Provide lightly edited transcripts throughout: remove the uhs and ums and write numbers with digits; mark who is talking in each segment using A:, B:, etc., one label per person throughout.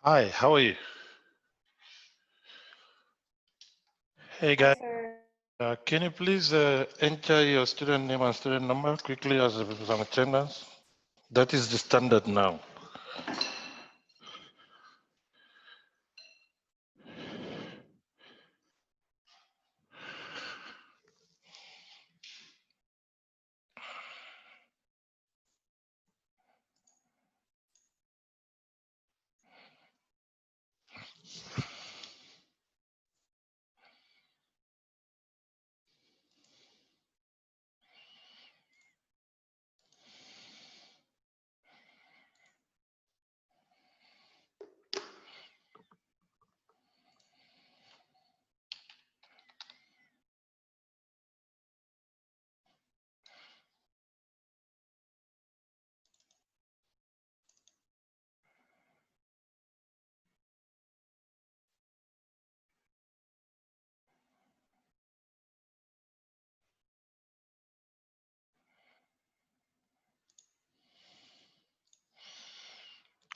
A: Hi, how are you? Hey guys, can you please enter your student name and student number quickly as an attendance? That is the standard now.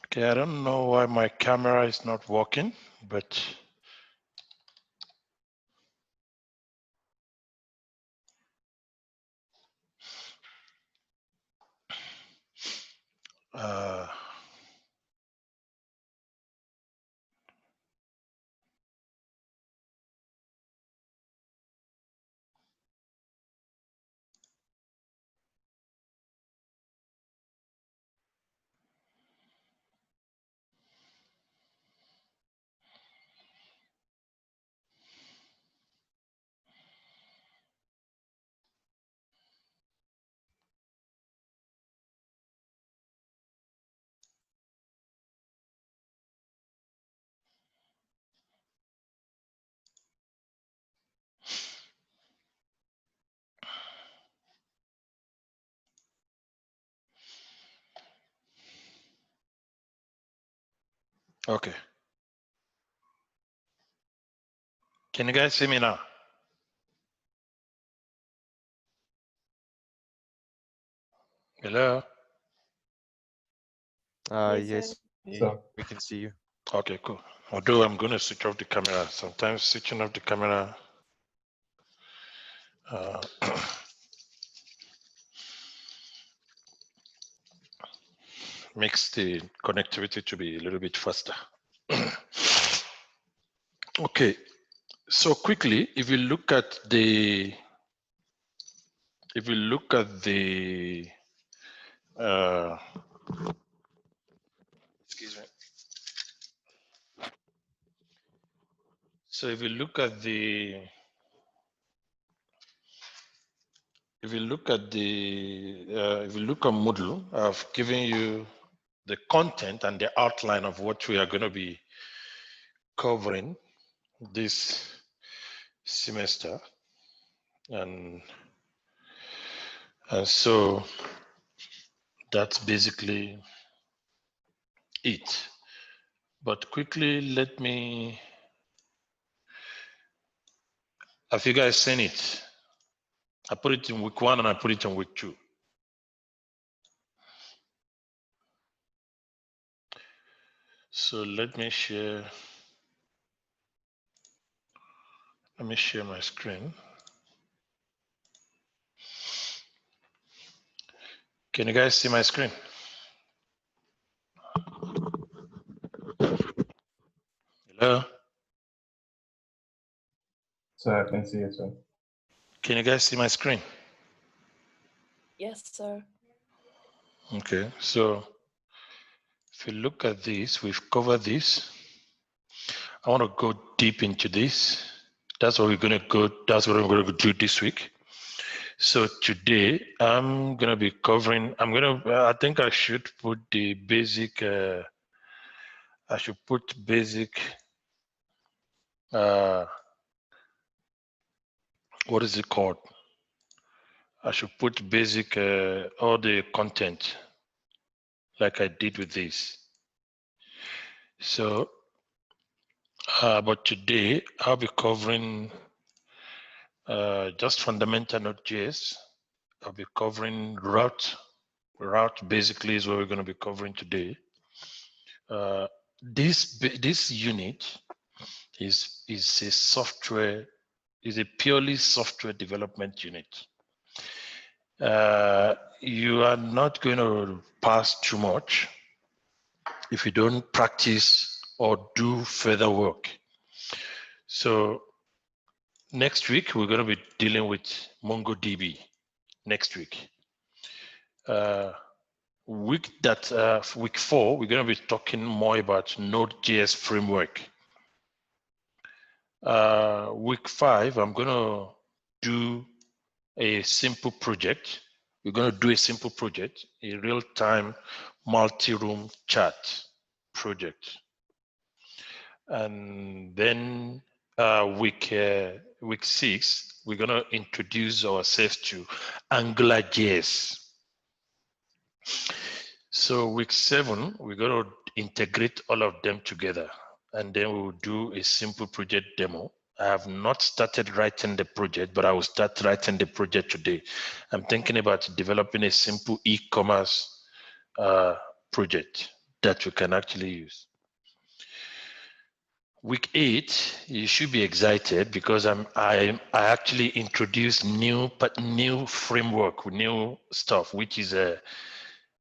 A: Okay, I don't know why my camera is not working, but okay. Can you guys see me now? Hello?
B: Yes, we can see you.
A: Okay, cool. Although I'm going to switch off the camera. Sometimes switching off the camera makes the connectivity to be a little bit faster. Okay, so quickly, if you look at the excuse me. So if you look at the if you look at Moodle, I've given you the content and the outline of what we are going to be covering this semester, and so that's basically it. But quickly, let me. Have you guys seen it? I put it in week 1 and I put it in week 2. So let me share my screen. Can you guys see my screen? Hello?
C: Sir, I can see it, sir.
A: Can you guys see my screen?
D: Yes, sir.
A: Okay, so if you look at this, we've covered this. I want to go deep into this. That's what we're going to do this week. So today I'm going to be covering, I think I should put the basic, what is it called? I should put basic, all the content like I did with this. So, but today I'll be covering just fundamental NodeJs. I'll be covering route. Route basically is what we're going to be covering today. this unit is a software, is a purely software development unit. You are not going to pass too much if you don't practice or do further work. So next week, we're going to be dealing with MongoDB next week. Week 4, we're going to be talking more about Node.js framework. Week 5, I'm going to do a simple project. We're going to do a simple project, a real-time multi-room chat project. And then week 6, we're going to introduce ourselves to AngularJS. So week 7, we're going to integrate all of them together, and then we will do a simple project demo. I have not started writing the project, but I will start writing the project today. I'm thinking about developing a simple e-commerce project that we can actually use. Week 8, you should be excited because I actually introduced new framework, new stuff, which is a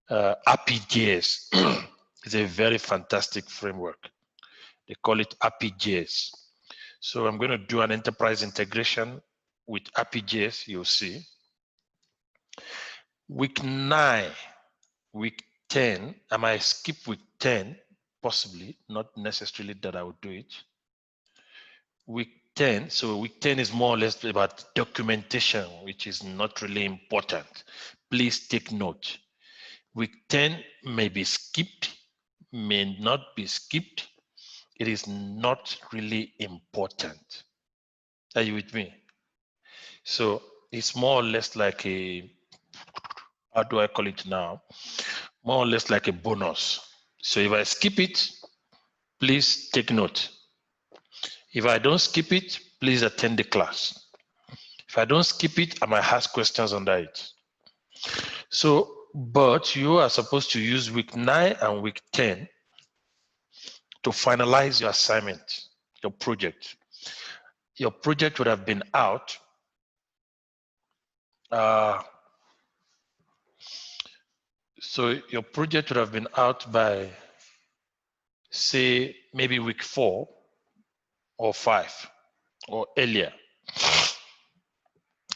A: APIJS. It's a very fantastic framework. They call it APIJS. So I'm going to do an enterprise integration with APIJS, you'll see. Week 9, week 10, I might skip week 10, possibly, not necessarily that I would do it. Week 10, so week 10 is more or less about documentation, which is not really important. Please take note. Week 10 may be skipped, may not be skipped. It is not really important. Are you with me? So it's more or less like a, how do I call it now? More or less like a bonus. So if I skip it, please take note. If I don't skip it, please attend the class. If I don't skip it, I might ask questions under it. So, but you are supposed to use week 9 and week 10 to finalize your assignment, your project. Your project would have been out so your project would have been out by, say, maybe week 4 or 5 or earlier.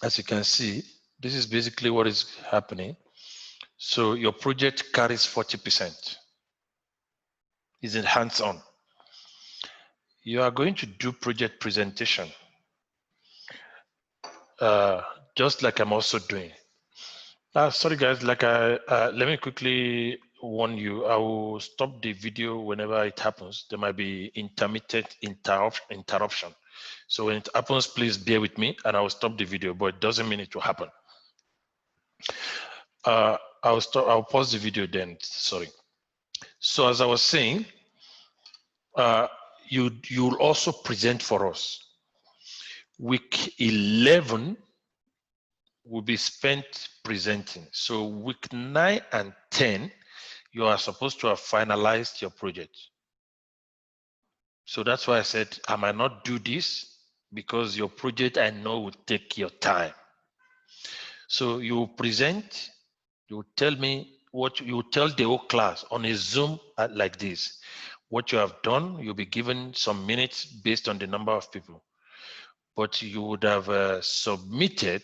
A: As you can see, this is basically what is happening. So your project carries 40%. Is it hands-on? You are going to do project presentation, just like I'm also doing. Sorry guys, like let me quickly warn you, I will stop the video whenever it happens. There might be intermittent interruption. So when it happens, please bear with me and I will stop the video, but it doesn't mean it will happen. I'll pause the video then, sorry. So as I was saying, you'll also present for us. Week 11 will be spent presenting. So week 9 and 10, you are supposed to have finalized your project. So that's why I said I might not do this because your project I know will take your time. So you will present, you will tell me what you will tell the whole class on a Zoom like this. What you have done, you'll be given some minutes based on the number of people. But you would have submitted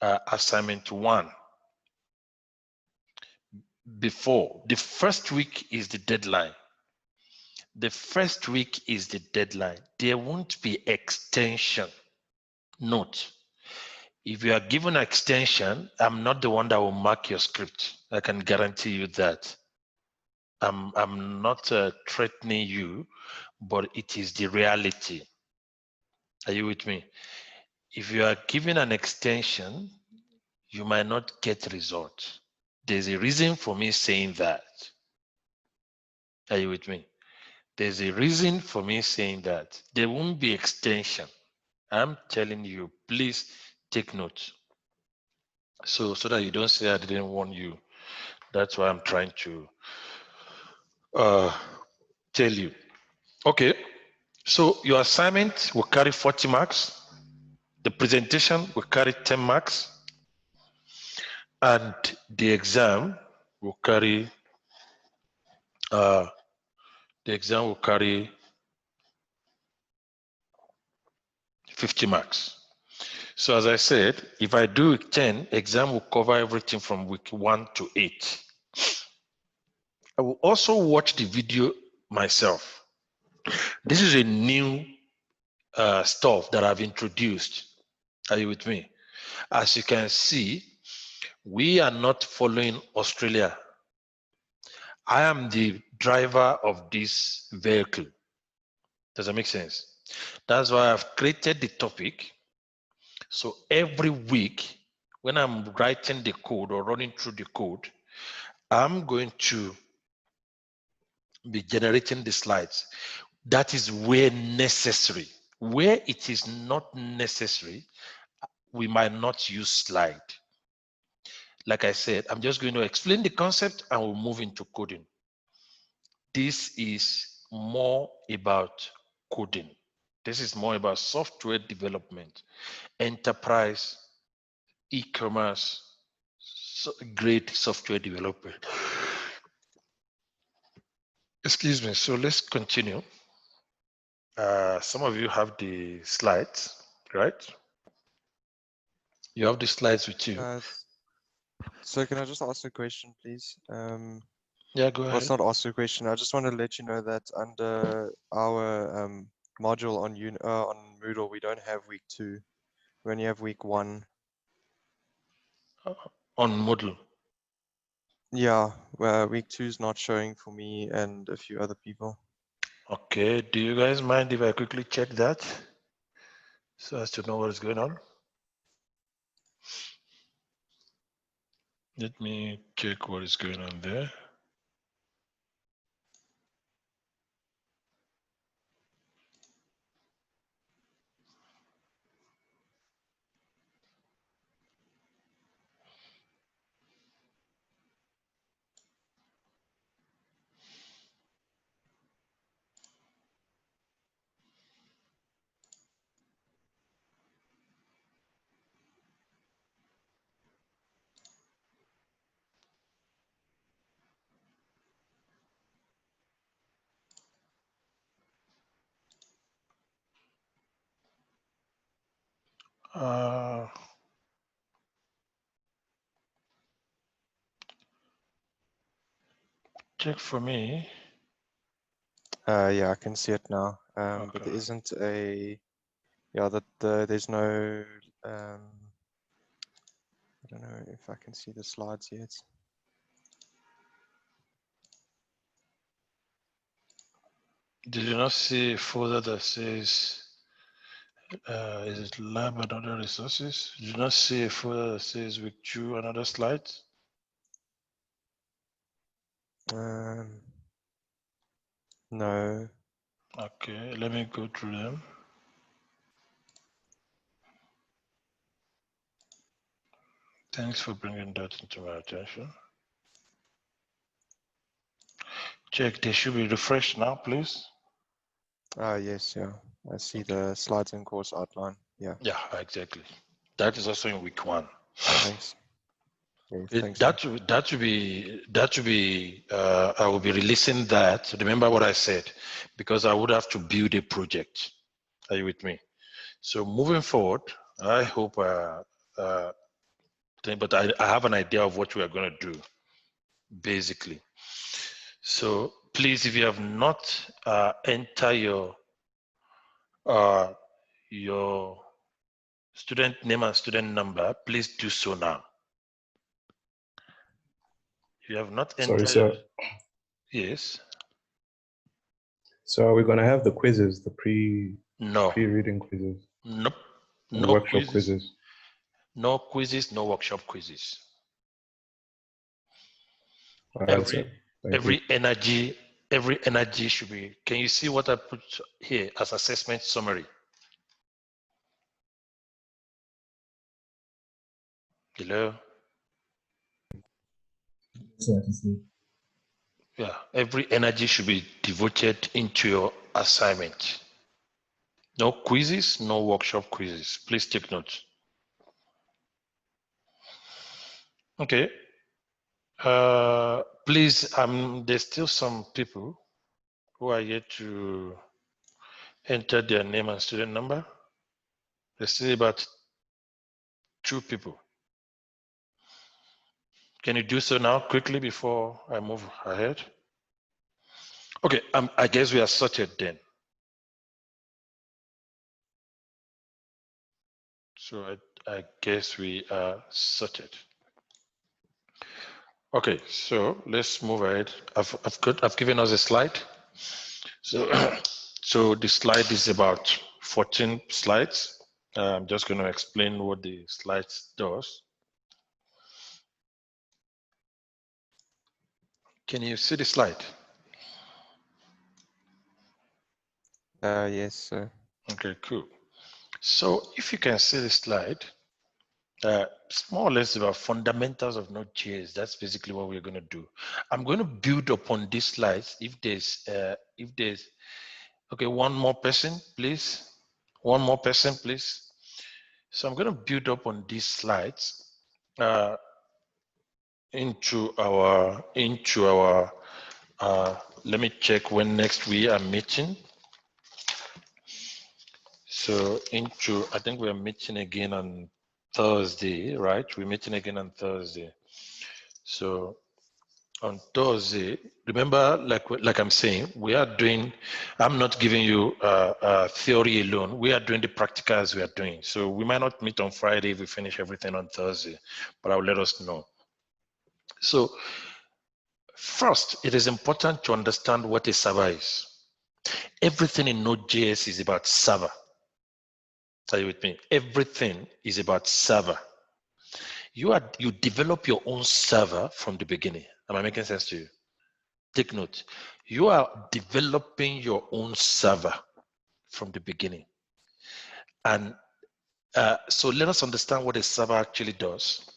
A: assignment 1 before. The first week is the deadline. The first week is the deadline. There won't be extension. Note, if you are given an extension, I'm not the one that will mark your script. I can guarantee you that. I'm not threatening you, but it is the reality. Are you with me? If you are given an extension, you might not get results. There's a reason for me saying that. Are you with me? There's a reason for me saying that. There won't be extension. I'm telling you, please take note. So that you don't say I didn't warn you. That's why I'm trying to tell you. Okay, so your assignment will carry 40 marks. The presentation will carry 10 marks. And the exam will carry 50 marks. So as I said, if I do week 10, exam will cover everything from week 1 to 8. I will also watch the video myself. This is a new stuff that I've introduced. Are you with me? As you can see, we are not following Australia. I am the driver of this vehicle. Does that make sense? That's why I've created the topic. So every week, when I'm writing the code or running through the code, I'm going to be generating the slides. That is where necessary. Where it is not necessary, we might not use slide. Like I said, I'm just going to explain the concept and we'll move into coding. This is more about coding. This is more about software development, enterprise, e-commerce, great software development. Excuse me. So let's continue. Some of you have the slides, right? You have the slides with you.
B: So can I just ask a question, please?
A: Yeah, go
B: Well,
A: ahead.
B: it's not ask a question. I just want to let you know that under our module on Moodle, we don't have week 2. We only have week 1.
A: On Moodle.
B: Yeah, week 2 is not showing for me and a few other people.
A: Okay. Do you guys mind if I quickly check that so as to know what is going on? Let me check what is going on there. Check for me.
B: Yeah, I can see it now. But
A: Okay.
B: there isn't a, yeah, there's no, I don't know if I can see the slides yet.
A: Did you not see a folder that says, is it lab and other resources? Did you not see a folder that says week 2 and other slides?
B: No.
A: Okay, let me go through them. Thanks for bringing that into my attention. Check, they should be refreshed now, please.
B: Yes, yeah. I see
A: Okay.
B: the slides and course outline. Yeah.
A: Yeah, exactly. That is also in week 1.
B: Thanks. Yeah, thanks.
A: That should be I will be releasing that. Remember what I said, because I would have to build a project. Are you with me? So moving forward, I hope but I have an idea of what we are going to do, basically. So please, if you have not enter your student name and student number, please do so now. If you have not entered.
C: Sorry, sir.
A: Yes.
C: So are we gonna have the quizzes, the
A: No.
C: pre-reading quizzes?
A: Nope.
C: And
A: No
C: workshop
A: quizzes. No quizzes, no workshop quizzes.
C: All right, sir. Thank you.
A: Every energy should be. Can you see what I put here as assessment summary? Hello?
C: Yes, I can see.
A: Yeah, every energy should be devoted into your assignment. No quizzes, no workshop quizzes. Please take notes. Okay. Please, there's still some people who are yet to enter their name and student number. There's still about 2 people. Can you do so now quickly before I move ahead? Okay, I guess we are sorted then. So I guess we are sorted. Okay, so let's move ahead. I've given us a slide. So, so the slide is about 14 slides. I'm just going to explain what the slides does. Can you see the slide?
B: Yes, sir.
A: Okay, cool. So if you can see the slide, it's more or less about fundamentals of NodeJs. That's basically what we're going to do. I'm going to build upon these slides. If there's, okay, one more person, please. One more person, please. So I'm going to build up on these slides into our, let me check when next we are meeting. So I think we're meeting again on Thursday, right? We're meeting again on Thursday. So on Thursday, remember, like I'm saying, we are doing, I'm not giving you theory alone. We are doing the practicals we are doing. So we might not meet on Friday if we finish everything on Thursday, but I'll let us know. So first, it is important to understand what a server is. Everything in Node.js is about server. Are you with me? Everything is about server. You develop your own server from the beginning. Am I making sense to you? Take note. You are developing your own server from the beginning. And so let us understand what a server actually does.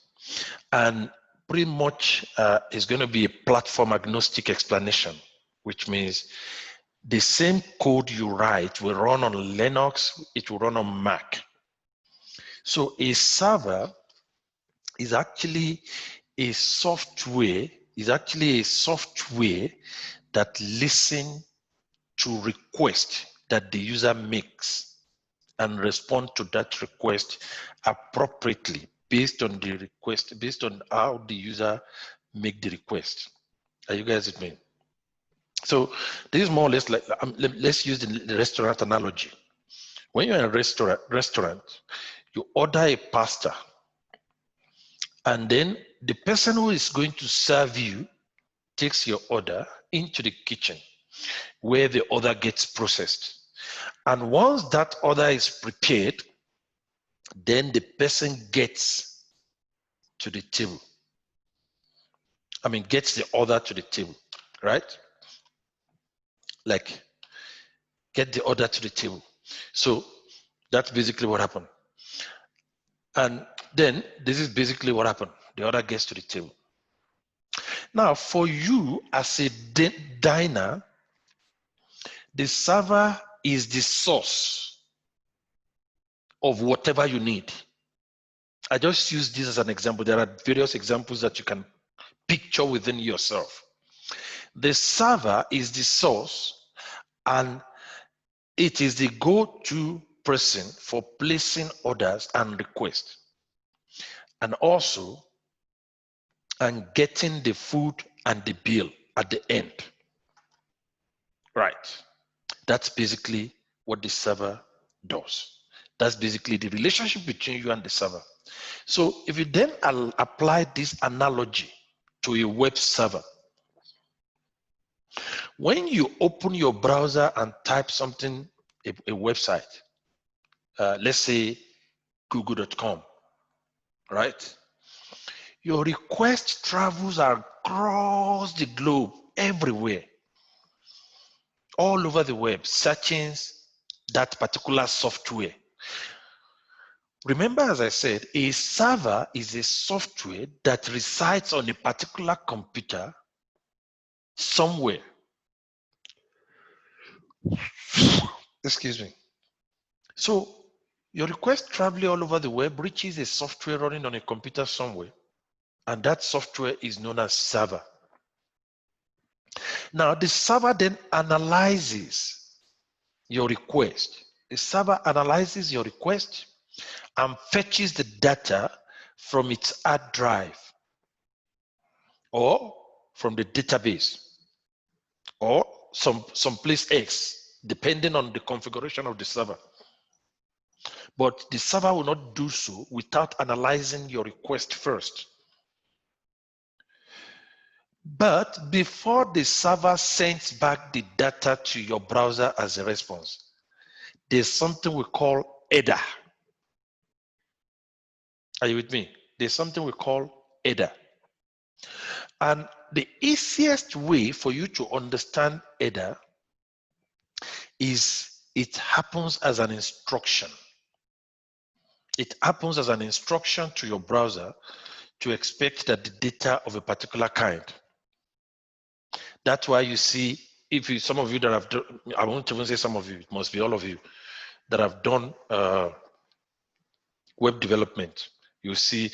A: And pretty much is going to be a platform agnostic explanation, which means the same code you write will run on Linux, it will run on Mac. So a server is actually a software, that listens to request that the user makes and respond to that request appropriately based on the request, based on how the user make the request. Are you guys with me? So this is more or less like, let's use the restaurant analogy. When you're in a restaurant, you order a pasta, and then the person who is going to serve you takes your order into the kitchen where the order gets processed. And once that order is prepared, then the person gets to the table. I mean, gets the order to the table, right? Like, get the order to the table. So that's basically what happened. And then this is basically what happened. The order gets to the table. Now, for you as a diner, the server is the source of whatever you need. I just use this as an example. There are various examples that you can picture within yourself. The server is the source, and it is the go-to person for placing orders and requests, and also and getting the food and the bill at the end. Right. That's basically what the server does. That's basically the relationship between you and the server. So if you then apply this analogy to a web server, when you open your browser and type something, a website, let's say google.com, right? Your request travels across the globe, everywhere, all over the web, searching that particular software. Remember, as I said, a server is a software that resides on a particular computer somewhere. Excuse me. So your request traveling all over the web reaches a software running on a computer somewhere, and that software is known as server. Now the server then analyzes your request. The server analyzes your request and fetches the data from its hard drive or from the database or someplace X, depending on the configuration of the server. But the server will not do so without analyzing your request first. But before the server sends back the data to your browser as a response, there's something we call header. Are you with me? There's something we call header. And the easiest way for you to understand header is it happens as an instruction. It happens as an instruction to your browser to expect that the data of a particular kind. That's why you see, if you, some of you that have done, I won't even say some of you, it must be all of you that have done web development, you see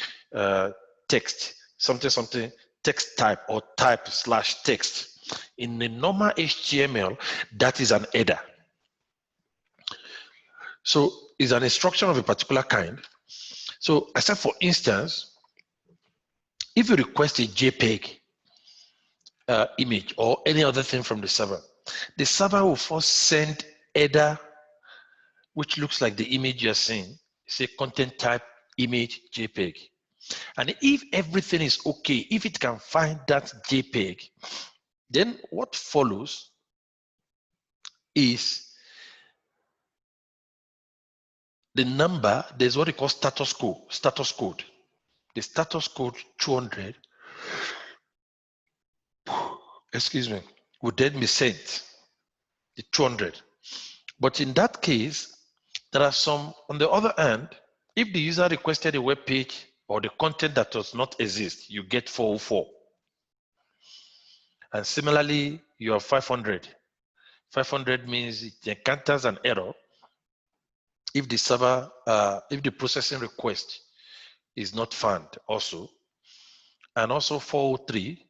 A: text, something, text type or type/text. In the normal HTML, that is an header. So it's an instruction of a particular kind. So I said, for instance, if you request a JPEG image or any other thing from the server will first send header, which looks like the image you're seeing. Say content type image JPEG. And if everything is okay, if it can find that JPEG, then what follows is the number. There's what we call status code. The status code 200, excuse me, would then be sent, the 200. But in that case, there are some, on the other hand, if the user requested a web page or the content that does not exist, you get 404. And similarly, you have 500. 500 means it encounters an error if the server, if the processing request is not found also. And also 403,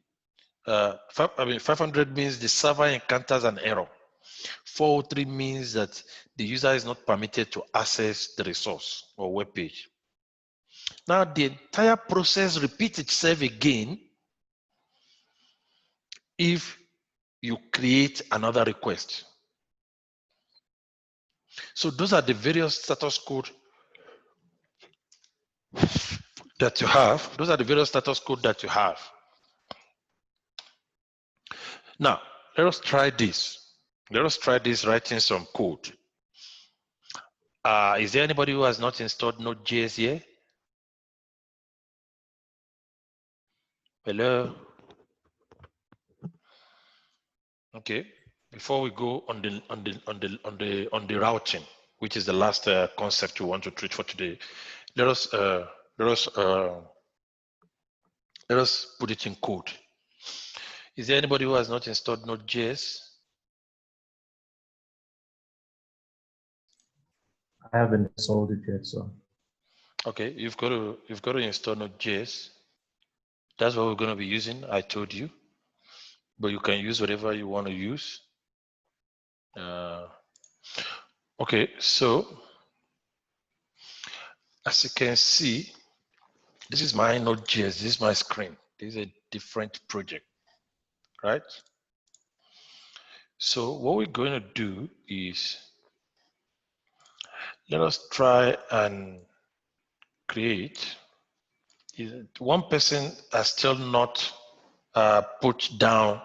A: 500 means the server encounters an error. 403 means that the user is not permitted to access the resource or web page. Now the entire process repeats itself again if you create another request. So those are the various status code that you have. Those are the various status code that you have. Now, let us try this. Let us try this writing some code. Is there anybody who has not installed NodeJs here? Hello? Okay. Before we go on the routing, which is the last concept we want to treat for today, let us put it in code. Is there anybody who has not installed NodeJs?
C: I haven't installed it yet, so.
A: Okay, you've got to install NodeJs. That's what we're going to be using. I told you, but you can use whatever you want to use. Okay, so as you can see, this is my NodeJS. This is my screen. This is a different project, right? So what we're going to do is, let us try and create. One person has still not put down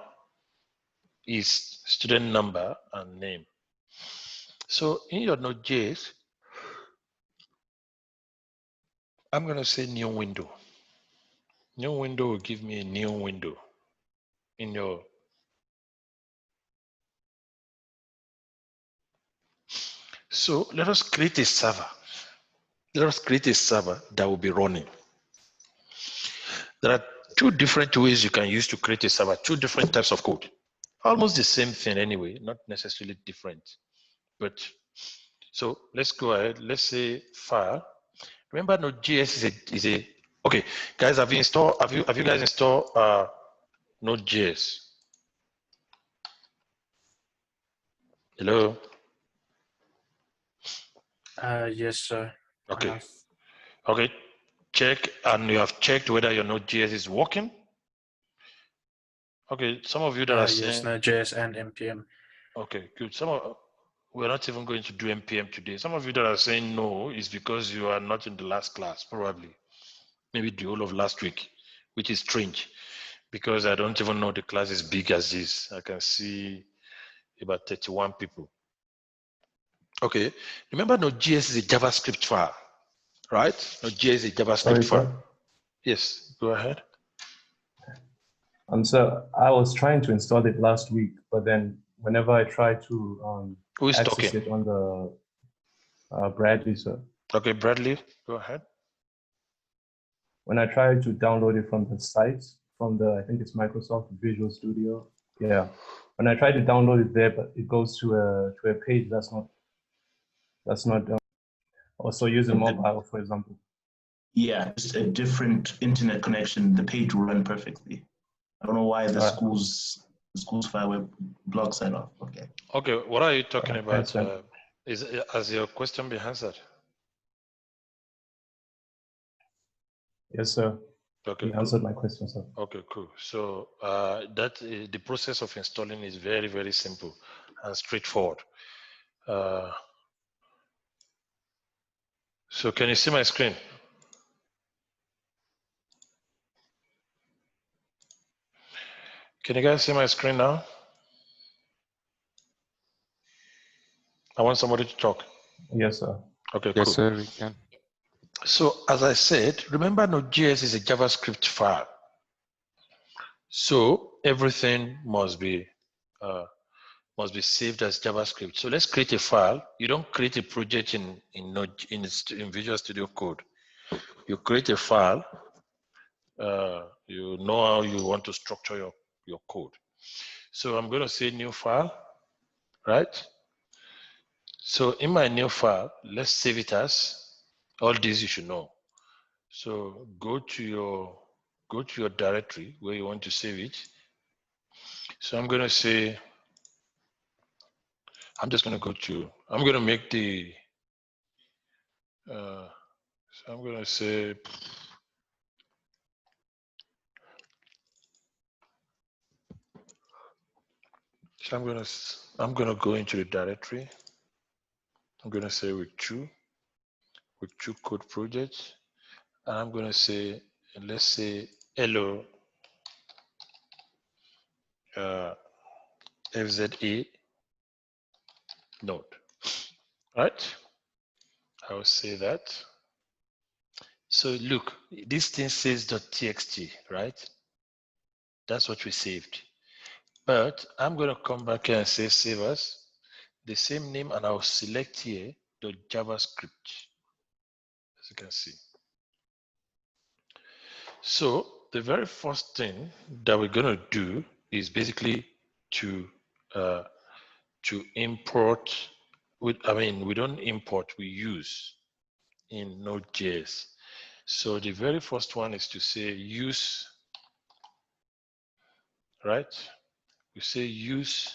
A: his student number and name. So in your NodeJS, I'm going to say new window. New window will give me a new window in your. So let us create a server. Let us create a server that will be running. There are two different ways you can use to create a server, two different types of code. almost the same thing anyway, not necessarily different. But so let's go ahead. Let's say file. Remember, Node.js is a okay, guys. Have you guys installed Node.js? Hello.
E: Yes, sir.
A: Okay. Okay. Check, and you have checked whether your Node.js is working. Okay. Some of you that are
E: Yes,
A: saying
E: Node.js and npm.
A: okay, good. We're not even going to do npm today. Some of you that are saying no is because you are not in the last class, probably. Maybe the whole of last week, which is strange because I don't even know the class is big as this. I can see about 31 people. Okay, remember Node.js is a JavaScript file, right? Node.js is a JavaScript
C: Sorry,
A: file.
C: sir.
A: Yes, go ahead.
C: So I was trying to install it last week, but then whenever I try to
A: Who is
C: access
A: talking?
C: it on the Bradley, sir.
A: Okay, Bradley, go ahead.
C: When I try to download it from the site, from the, I think it's Microsoft Visual Studio. Yeah. When I try to download it there, but it goes to a page that's not also using mobile, for example.
F: Yeah, just a different internet connection. The page will run perfectly. I don't know why the school's fireware blocks that off. Okay.
A: Okay, what are you talking about?
C: Thanks,
A: Has your question been answered?
C: Yes, sir.
A: Okay,
C: You answered my question, sir.
A: Okay, cool. So the process of installing is very, very simple and straightforward. So can you see my screen? Can you guys see my screen now? I want somebody to talk.
C: Yes, sir.
A: Okay,
B: Yes,
A: cool.
B: sir, we can.
A: So as I said, remember Node.js is a JavaScript file. So everything must be saved as JavaScript. So let's create a file. You don't create a project in Visual Studio Code. You create a file. You know how you want to structure your code. So I'm going to say new file, right? So in my new file, let's save it as all these you should know. So go to your directory where you want to save it. So I'm going to say, I'm going to make the, so I'm going to say, so I'm going to go into the directory. I'm going to say with two code projects. And I'm going to say, let's say, hello, FZA node, right? I will say that. So look, this thing says .txt, right? That's what we saved. But I'm going to come back here and say save as the same name, and I'll select here .javascript, as you can see. So the very first thing that we're going to do is basically to import. We don't import, we use in Node.js. So the very first one is to say use, right? We say use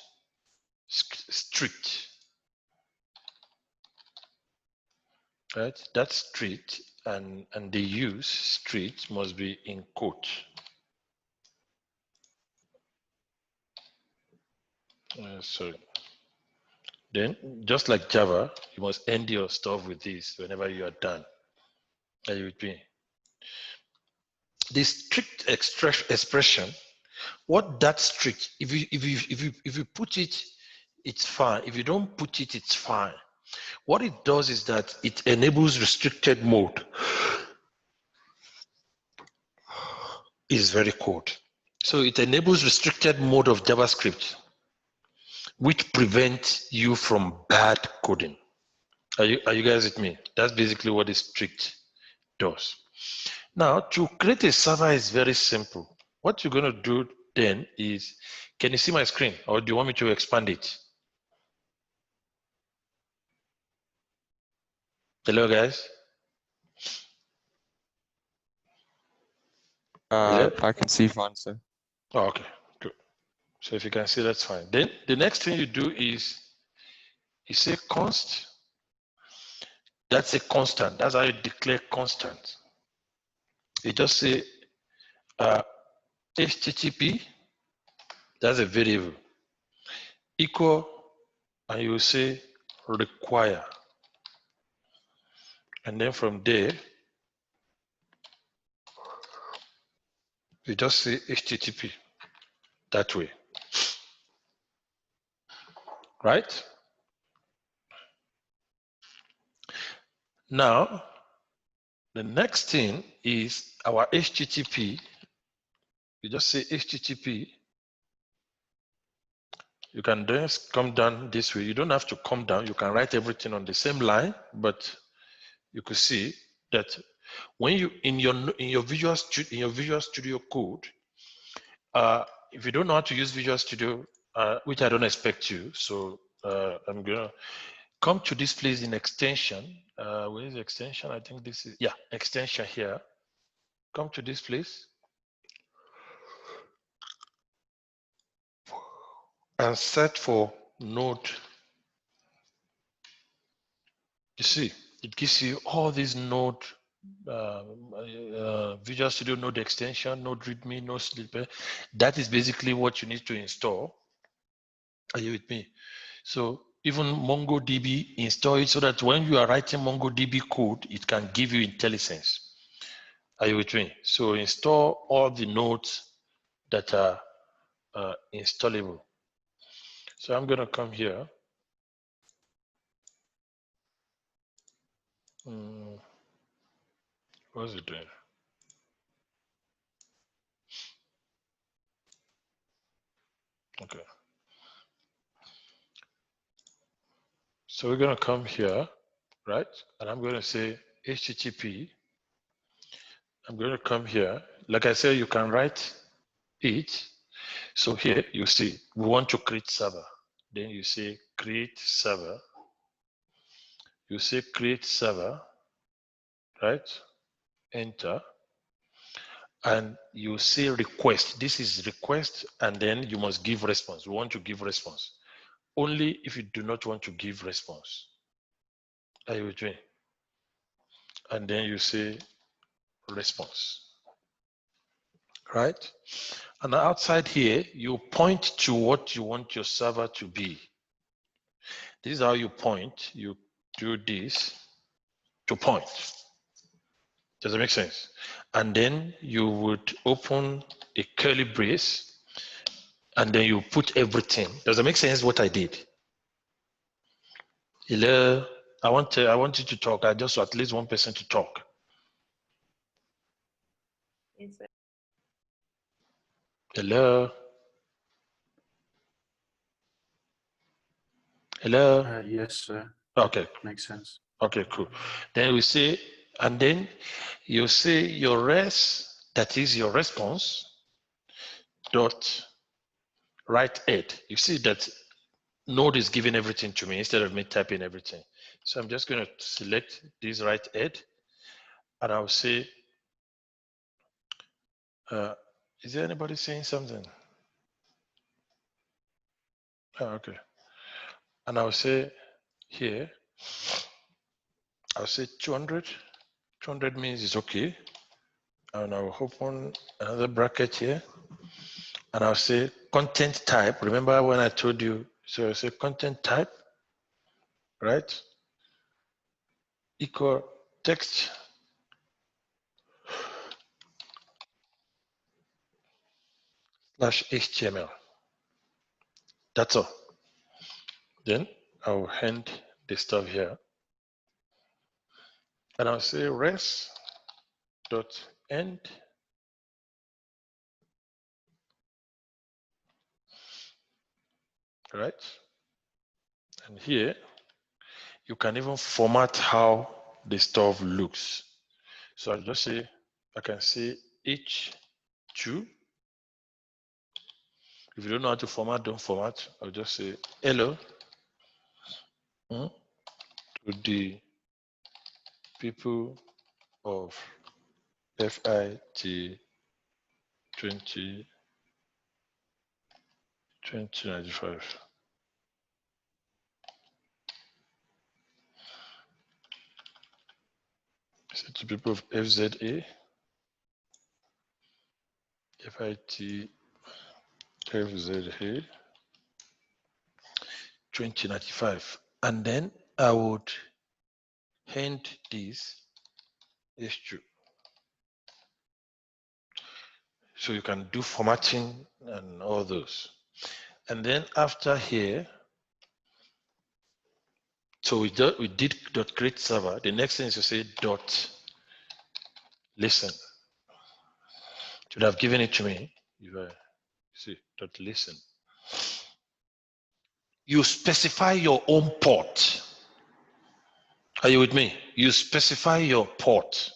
A: strict, right? That's strict, and the use strict must be in quote. Sorry. Then, just like Java, you must end your stuff with this whenever you are done. Are you with me? The strict expression, what that strict, if you put it, it's fine. If you don't put it, it's fine. What it does is that it enables restricted mode. Is very code. So it enables restricted mode of JavaScript, which prevents you from bad coding. Are you guys with me? That's basically what this strict does. Now, to create a server is very simple. What you're going to do then is, can you see my screen, or do you want me to expand it? Hello, guys.
B: I can see fine, sir.
A: Oh, okay, good. So if you can see, that's fine. Then the next thing you do is you say const. That's a constant. That's how you declare constant. You just say HTTP. That's a variable. Equal, and you say require. And then from there, you just say HTTP that way. Right? Now, the next thing is our HTTP. You just say HTTP. You can just come down this way. You don't have to come down. You can write everything on the same line, but you could see that when you in your Visual Studio Code, if you don't know how to use Visual Studio, which I don't expect you, so I'm gonna come to this place in extension. Where is the extension? I think this is, yeah, extension here. Come to this place and set for Node. You see, it gives you all these Node, Visual Studio Node extension, Node README, Node Sleeper. That is basically what you need to install. Are you with me? So even MongoDB, install it so that when you are writing MongoDB code, it can give you IntelliSense. Are you with me? So install all the nodes that are installable. So I'm going to come here. What's it doing? Okay. So we're going to come here, right? And I'm going to say HTTP. I'm going to come here. Like I said, you can write it. So here you see, we want to create server. Then you say create server. You say create server, right? Enter. And you say request. This is request, and then you must give response. We want to give response. Only if you do not want to give response. Are you with me? And then you say response. Right? And outside here, you point to what you want your server to be. This is how you point. You do this to point. Does that make sense? And then you would open a curly brace, and then you put everything. Does that make sense what I did? Hello? I want you to talk. I just want at least one person to talk.
D: Yes, sir.
A: Hello? Hello?
E: Yes, sir.
A: Okay.
E: Makes sense.
A: Okay, cool. Then we say, and then you say your res, that is your response, dot write head. You see that Node is giving everything to me instead of me typing everything. So I'm just going to select this write head, and I'll say, is there anybody saying something? Oh, okay. And I'll say here, I'll say 200. 200 means it's okay. And I'll open another bracket here. And I'll say content type. Remember when I told you, so I say content type, right? Equal text slash HTML. That's all. Then I'll end the stuff here. And I'll say res dot end right? And here you can even format how the stuff looks. So I'll just say I can say H2 If you don't know how to format, don't format. I'll just say hello to the people of FIT 2095. So to people of FZA, FIT FZA 2095. And then I would hand this H2. So you can do formatting and all those. And then after here, so we did dot create server. The next thing is to say dot listen. Should have given it to me. If I see dot listen. You specify your own port. Are you with me? You specify your port.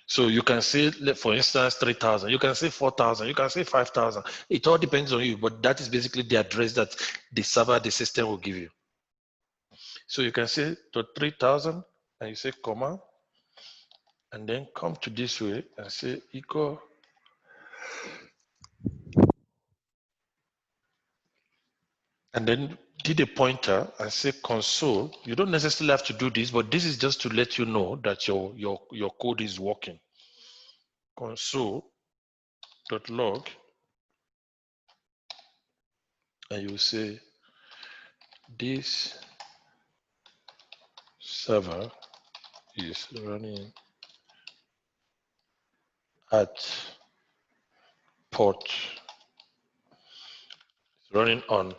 A: So you can say, for instance, 3,000. You can say 4,000. You can say 5,000. It all depends on you, but that is basically the address that the server, the system will give you. So you can say to 3,000 and you say comma, and then come to this way and say equal. And then did a pointer and say console. You don't necessarily have to do this, but this is just to let you know that your code is working. Console.log, and you say this server is running at port, running on.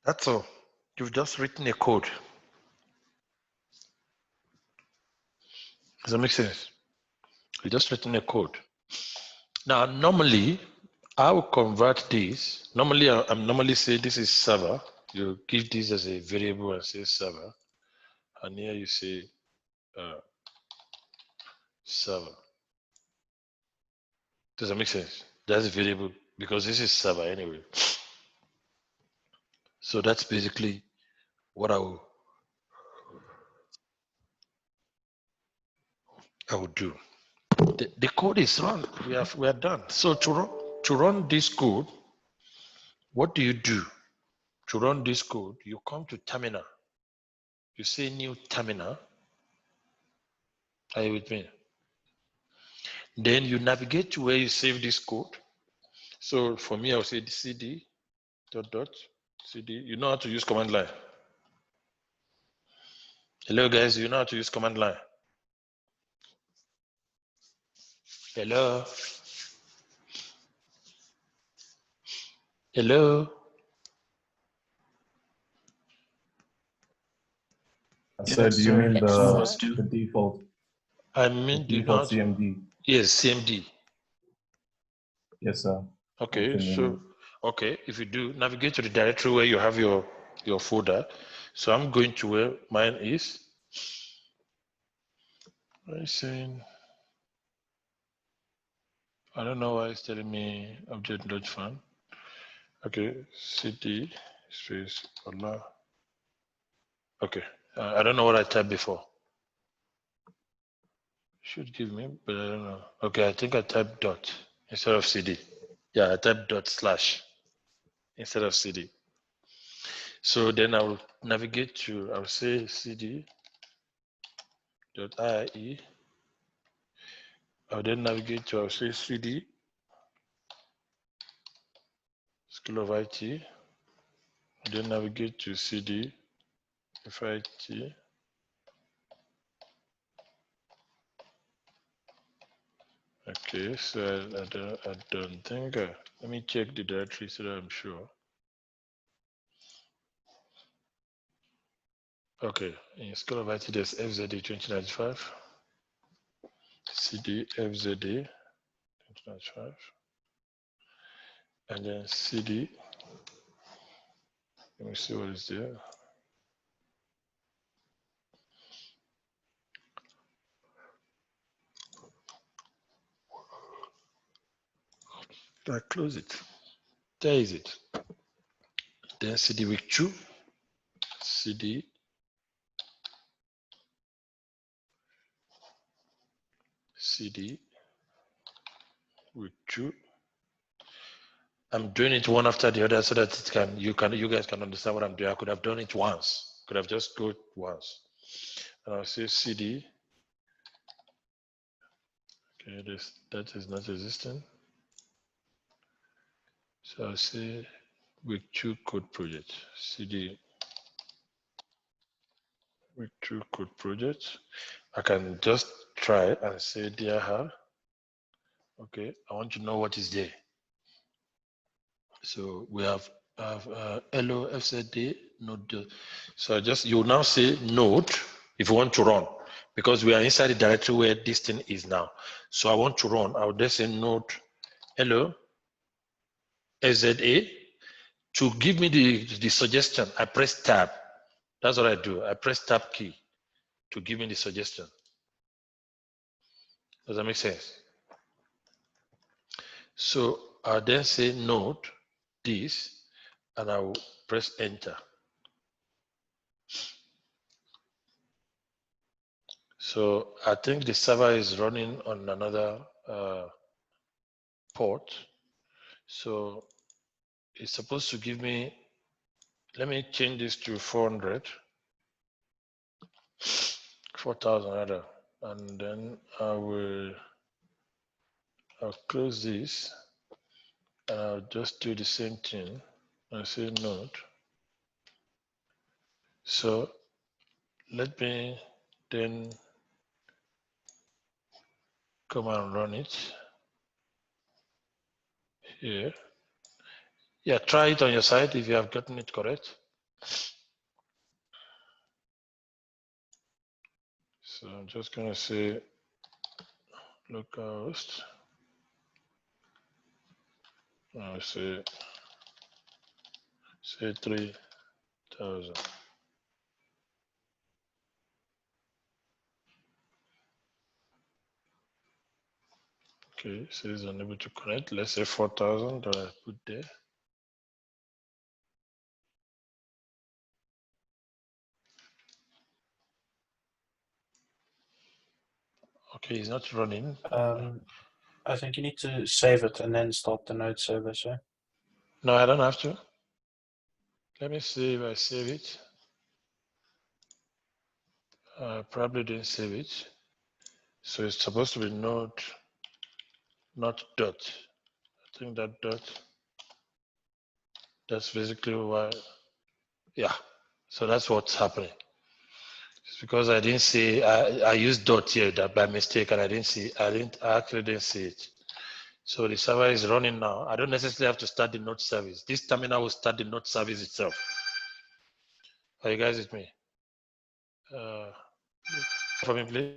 A: That's all. You've just written a code. Does that make sense? You just written a code. Now, normally, I will convert this. Normally, I'm normally say this is server. You give this as a variable and say server. And here you say server. Does that make sense? That's a variable because this is server anyway. So that's basically what I will do. The code is run. We are done. So to run this code, what do you do? To run this code, you come to terminal. You say new terminal. Are you with me? Then you navigate to where you save this code. So for me, I'll say cd dot cd. You know how to use command line. Hello guys, you know how to use command line. Hello. Hello.
C: So do you mean
D: Yes,
C: the default?
A: I mean,
C: The default CMD.
A: Yes, CMD.
C: Yes, sir.
A: Okay, so if you do navigate to the directory where you have your folder. So I'm going to where mine is. I'm saying I don't know why it's telling me object.fan. Okay, cd space Allah. Okay, I don't know what I typed before. Should give me, but I don't know. Okay, I think I typed dot instead of cd. Yeah, I typed dot slash instead of cd. So then I will navigate to, I will say cd dot ie. I'll then navigate to, I'll say cd School of IT. I'll then navigate to cd FIT. Okay, so I don't think, let me check the directory so that I'm sure. Okay, in School of IT, there's FZD 2095, CD FZD 2095, and then CD, let me see what is there. I close it. There is it. Then CD week 2, CD week 2. I'm doing it one after the other so that it can you guys can understand what I'm doing. I could have done it once. Could have just go once. And I'll say CD. Okay, that is not existing. So I'll say week 2 code project. CD week 2 code project. I can just try and say dear her. Okay, I want to know what is there. So we have hello FZD node. So you now say node if you want to run, because we are inside the directory where this thing is now. So I want to run. I would just say node hello FZA. To give me the suggestion, I press tab. That's what I do. I press tab key to give me the suggestion. Does that make sense? So I'll then say node this, and I will press enter. So I think the server is running on another port. So it's supposed to give me, let me change this to 400, 4,000 rather, and then I'll close this, and I'll just do the same thing. I say node. So let me then come and run it here. Yeah, try it on your side if you have gotten it correct. So I'm just gonna say localhost. I'll say 3,000. Okay, so it's unable to connect. Let's say 4,000 that I put there. Okay, it's not running.
E: I think you need to save it and then start the node server, sir.
A: No, I don't have to. Let me see if I save it. I probably didn't save it. So it's supposed to be node, not dot. I think that dot, that's basically why, yeah. So that's what's happening. It's because I didn't see, I used dot here that by mistake, and I actually didn't see it. So the server is running now. I don't necessarily have to start the node service. This terminal will start the node service itself. Are you guys with me? For me, please.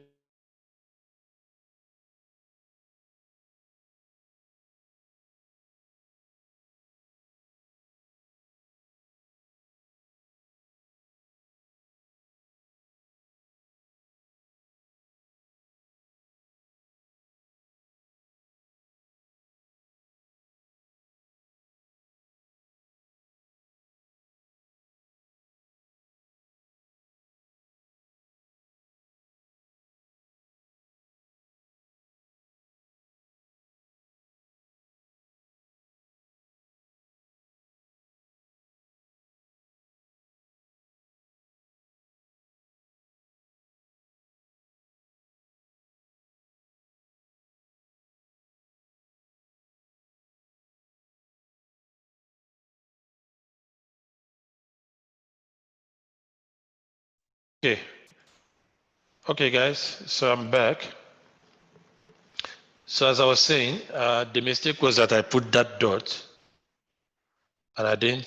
A: Okay. Okay, guys, so I'm back. So as I was saying, the mistake was that I put that dot and I didn't,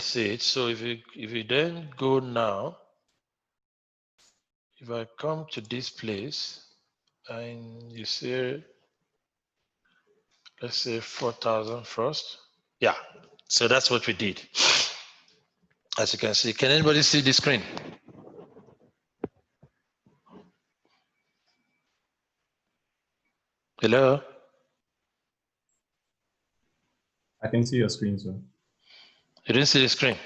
A: see it. So if you then go now, if I come to this place and you say, let's say 4,000 first. Yeah, so that's what we did. As you can see, can anybody see the screen? Hello?
C: I can see your screen, sir.
A: You didn't see the screen?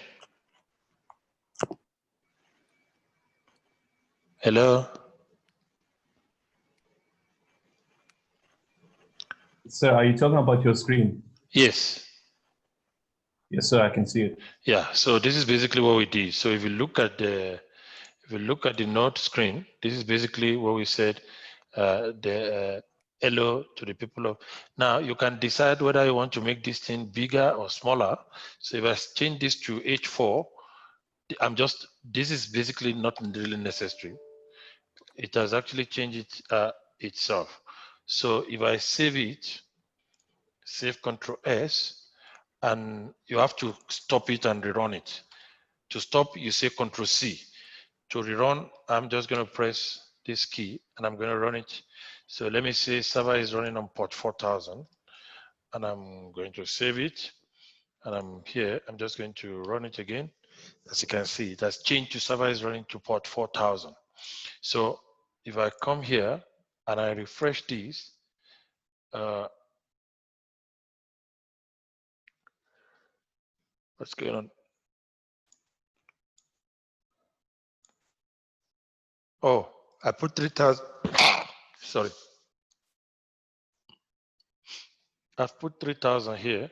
A: Hello?
C: Sir, are you talking about your screen?
A: Yes.
C: Yes, sir, I can see it.
A: Yeah, so this is basically what we did. So if you look at the node screen, this is basically what we said, hello to the people of. Now you can decide whether you want to make this thing bigger or smaller. So if I change this to H4, this is basically not really necessary. It has actually changed it itself. So if I save it, save Control S, and you have to stop it and rerun it. To stop, you say Control C. To rerun, I'm just going to press this key and I'm going to run it. So let me say server is running on port 4000 and I'm going to save it. And I'm here, I'm just going to run it again. As you can see, it has changed to server is running to port 4000. So if I come here and I refresh this, what's going on? Oh, I put 3000. Sorry. I've put 3000 here.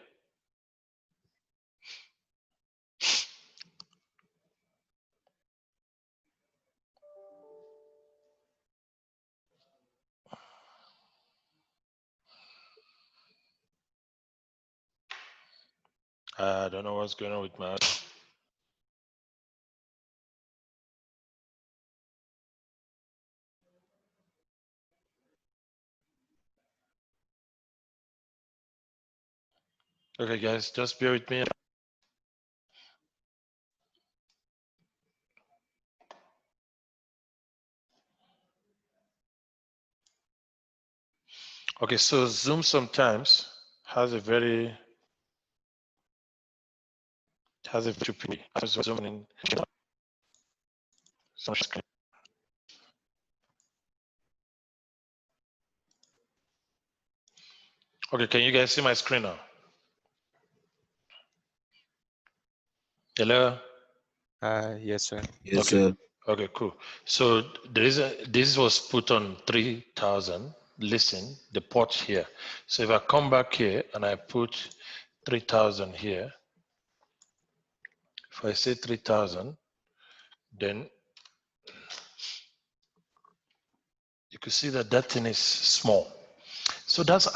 A: I don't know what's going on with my. Okay, guys, just bear with me. Okay, so Zoom sometimes has a very stupid Zoom in some screen. Okay, can you guys see my screen now? Hello?
B: Yes, sir.
F: Yes,
A: Okay.
F: sir.
A: Okay, cool. So this was put on 3000. Listen, the port here. So if I come back here and I put 3000 here, if I say 3000, then you can see that that thing is small. So that's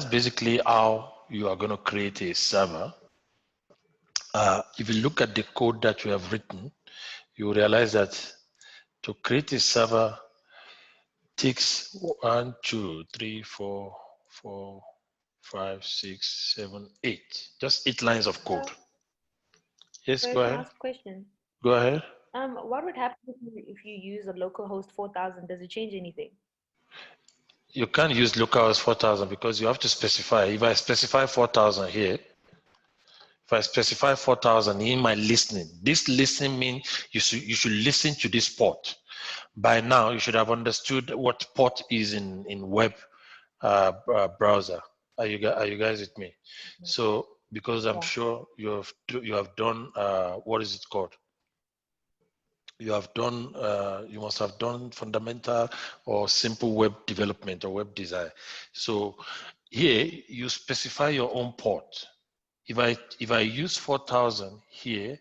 A: basically how you are going to create a server. If you look at the code that you have written, you realize that to create a server takes 1, 2, 3, 4, 4, 5, 6, 7, 8. Just 8 lines of code. Yes,
G: Sir,
A: go
G: can I
A: ahead.
G: ask a question?
A: Go ahead.
G: What would happen if you use a localhost 4000? Does it change anything?
A: You can't use localhost 4000 because you have to specify. If I specify 4000 here, if I specify 4000 in my listening, this listening means you should listen to this port. By now, you should have understood what port is in web browser. Are you guys with me? So because I'm sure you have done what is it called? You must have done fundamental or simple web development or web design. So here you specify your own port. If I use 4000 here,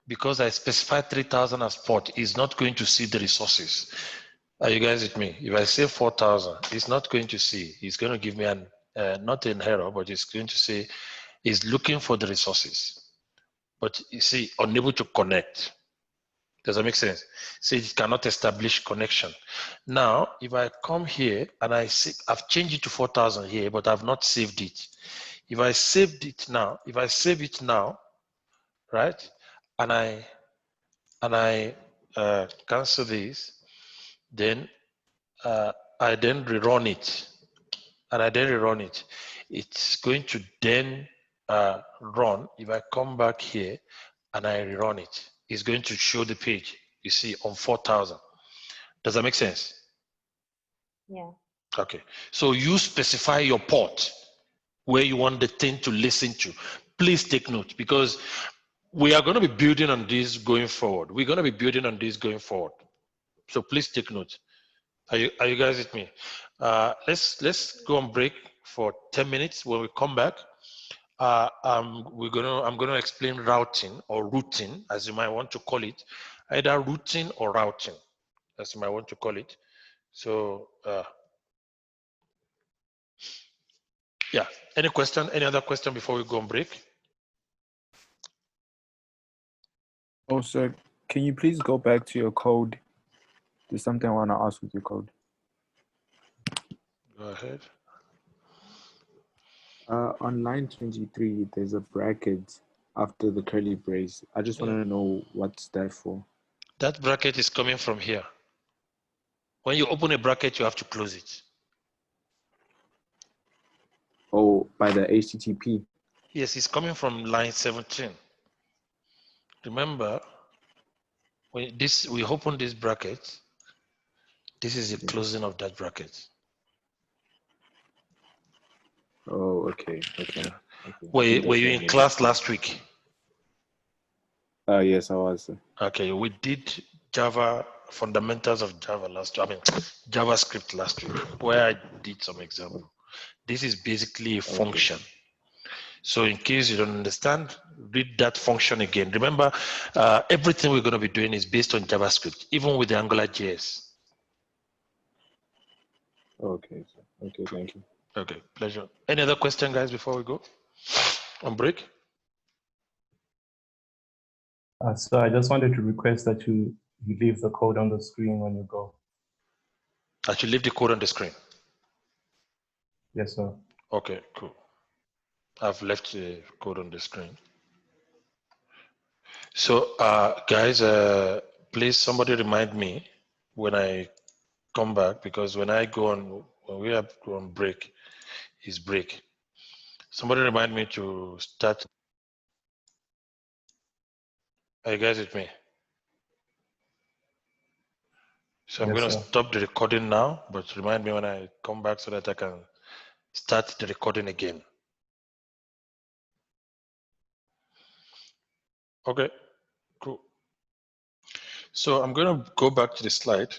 A: because I specify 3000 as port, it's not going to see the resources. Are you guys with me? If I say 4000, it's not going to see. It's going to give me not an error, but it's going to say it's looking for the resources. But you see, unable to connect. Does that make sense? So it cannot establish connection. Now, if I come here and I see, I've changed it to 4000 here, but I've not saved it. If I saved it now, if I save it now, right, and I cancel this, then I then rerun it, and I then rerun it. It's going to then run. If I come back here and I rerun it, it's going to show the page you see on 4000. Does that make sense?
G: Yeah.
A: Okay, so you specify your port where you want the thing to listen to. Please take note, because we are going to be building on this going forward. We're going to be building on this going forward. So please take note. Are you guys with me? Let's go on break for 10 minutes. When we come back, I'm gonna explain routing or routing, as you might want to call it, either routing or routing, as you might want to call it. So yeah, any question, any other question before we go on break?
H: Oh, sir, can you please go back to your code? There's something I want to ask with your code.
A: Go ahead.
H: On line 23, there's a bracket after the curly brace. I just want to know what's that for.
A: That bracket is coming from here. When you open a bracket, you have to close it.
H: Oh, by the HTTP.
A: Yes, it's coming from line 17. Remember, when we open this bracket, this is the closing of that bracket.
H: Oh, okay.
A: Were you in class last week?
H: Yes, I was.
A: Okay, we did Java, fundamentals of Java JavaScript last week, where I did some example. This is basically a function. So in case you don't understand, read that function again. Remember, everything we're going to be doing is based on JavaScript, even with the AngularJS.
H: Okay, thank you.
A: Okay, pleasure. Any other question, guys, before we go on break?
C: So I just wanted to request that you leave the code on the screen when you go.
A: I should leave the code on the screen.
C: Yes, sir.
A: Okay, cool. I've left the code on the screen. So, guys, please somebody remind me when I come back, because when we are on break, is break. Somebody remind me to start. Are you guys with me? So I'm
C: Yes,
A: going to
C: sir.
A: stop the recording now, but remind me when I come back so that I can start the recording again. Okay, cool. So I'm going to go back to the slide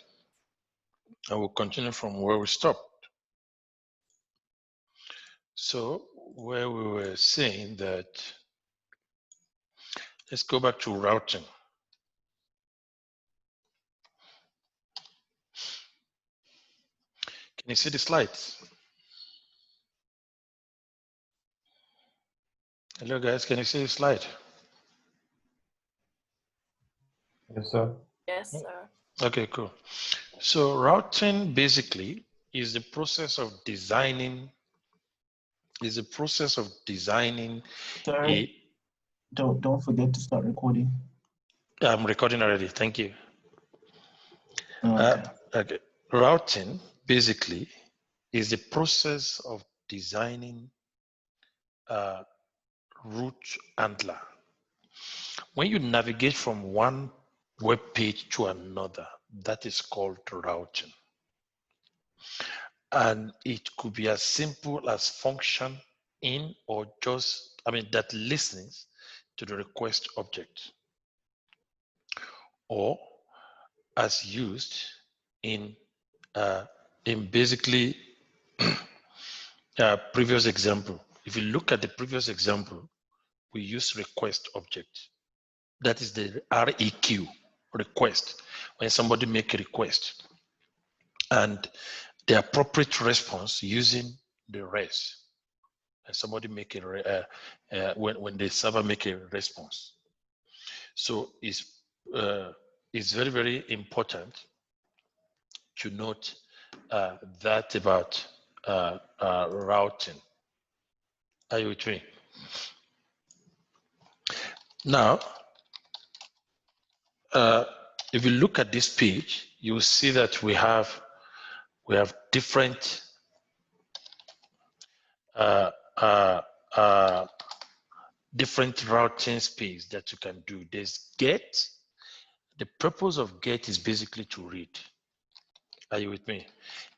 A: and we'll continue from where we stopped. So where we were saying that, let's go back to routing. Can you see the slides? Hello guys, can you see the slide?
C: Yes, sir.
D: Yes, sir.
A: Okay, cool. So routing basically is the process of designing,
F: Sorry, don't forget to start recording.
A: I'm recording already, thank you.
F: Okay.
A: Okay. Routing basically is the process of designing a route handler. When you navigate from one web page to another, that is called routing. And it could be as simple as function in or just, that listens to the request object, or as used in basically previous example. If you look at the previous example, we use request object. That is the REQ, request, when somebody make a request. And the appropriate response using the res. And somebody make when the server make a response. So it's very, very important to note that about routing. Are you with me? Now, if you look at this page, you will see that we have different different routing space that you can do. There's get. The purpose of get is basically to read. Are you with me?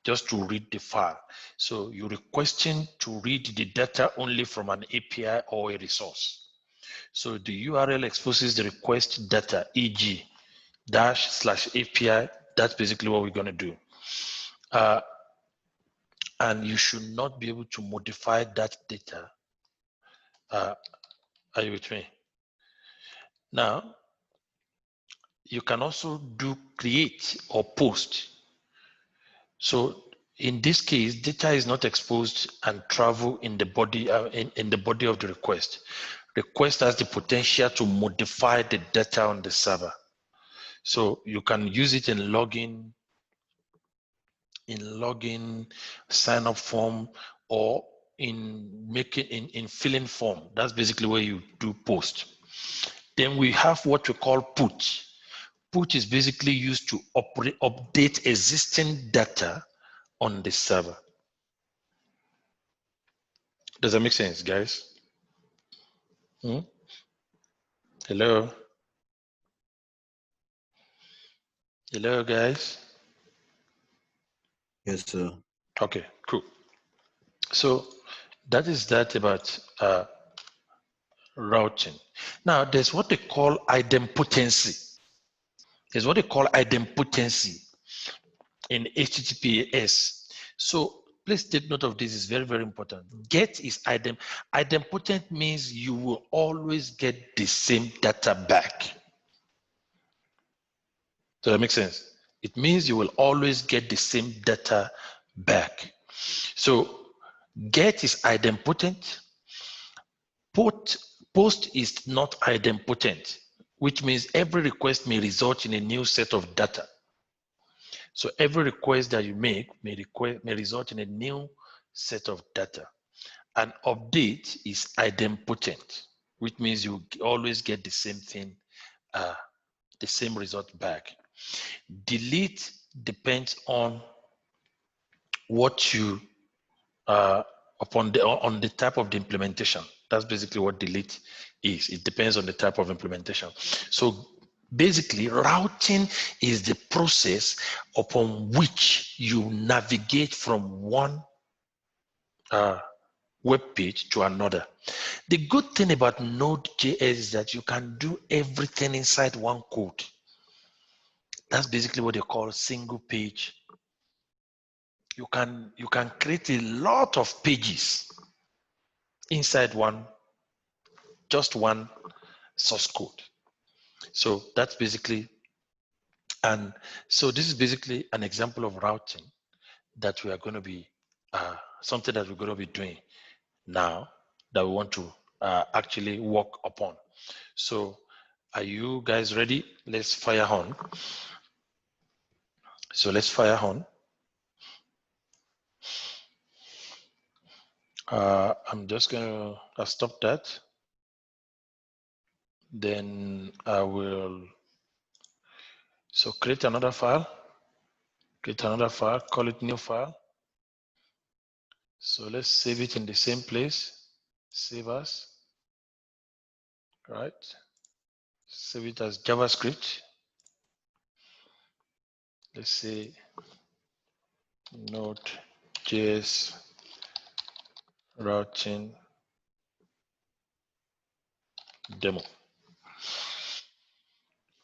A: Just to read the file. So you're requesting to read the data only from an API or a resource. So the URL exposes the request data, e.g. /API. That's basically what we're going to do. And you should not be able to modify that data. Are you with me? Now, you can also do create or post. So in this case, data is not exposed and travel in the body in the body of the request. Request has the potential to modify the data on the server. So you can use it in login, sign up form, or in making in filling form. That's basically where you do post. Then we have what we call put. Put is basically used to update existing data on the server. Does that make sense, guys? Hello? Hello, guys?
I: Yes, sir.
A: Okay, cool. So that is that about routing. Now, there's what they call idempotency. There's what they call idempotency in HTTPS. So please take note of this. It's very, very important. Get is idempotent means you will always get the same data back. Does that make sense? It means you will always get the same data back. So get is idempotent. Post is not idempotent, which means every request may result in a new set of data. So every request that you make may result in a new set of data. An update is idempotent, which means you always get the same thing, the same result back. Delete depends on what you on the type of the implementation. That's basically what delete is. It depends on the type of implementation. So basically, routing is the process upon which you navigate from one web page to another. The good thing about NodeJS is that you can do everything inside one code. That's basically what they call single page. You can create a lot of pages inside just one source code. So that's basically, and so this is basically an example of routing that we are going to be, something that we're going to be doing now that we want to actually work upon. So are you guys ready? Let's fire on. So let's fire on. I'm just going to stop that. Then I will, so create another file, call it new file. So let's save it in the same place, save as, right? Save it as JavaScript. Let's say Node.js routing demo.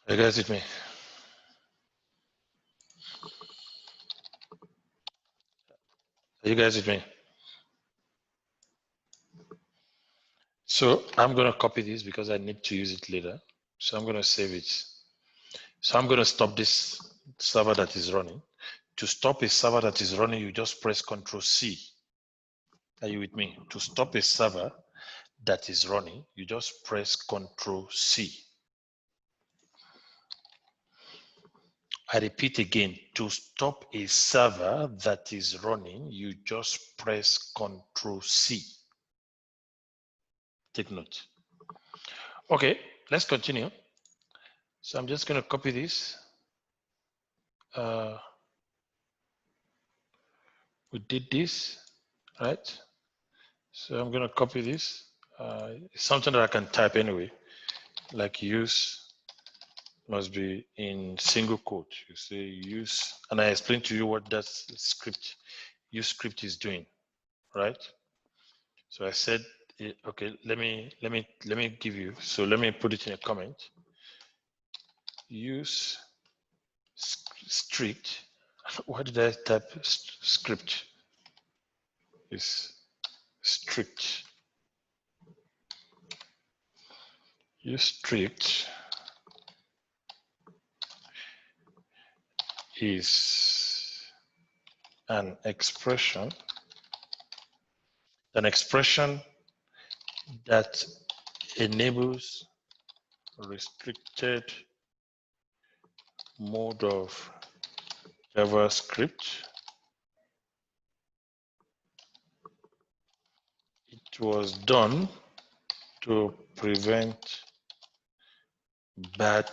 A: Are you guys with me? Are you guys with me? So I'm going to copy this because I need to use it later. So I'm going to save it. So I'm going to stop this server that is running. To stop a server that is running, you just press Ctrl C. Are you with me? To stop a server that is running, you just press Ctrl C. I repeat again, to stop a server that is running, you just press Ctrl C. Take note. Okay, let's continue. So I'm just going to copy this. We did this, right? So I'm going to copy this. It's something that I can type anyway, like use must be in single quote. You say use, and I explained to you what that script, use script is doing, right? So I said, okay, let me give you. So let me put it in a comment. Use strict. Why did I type script? Is strict. Use strict is an expression that enables restricted mode of JavaScript. It was done to prevent bad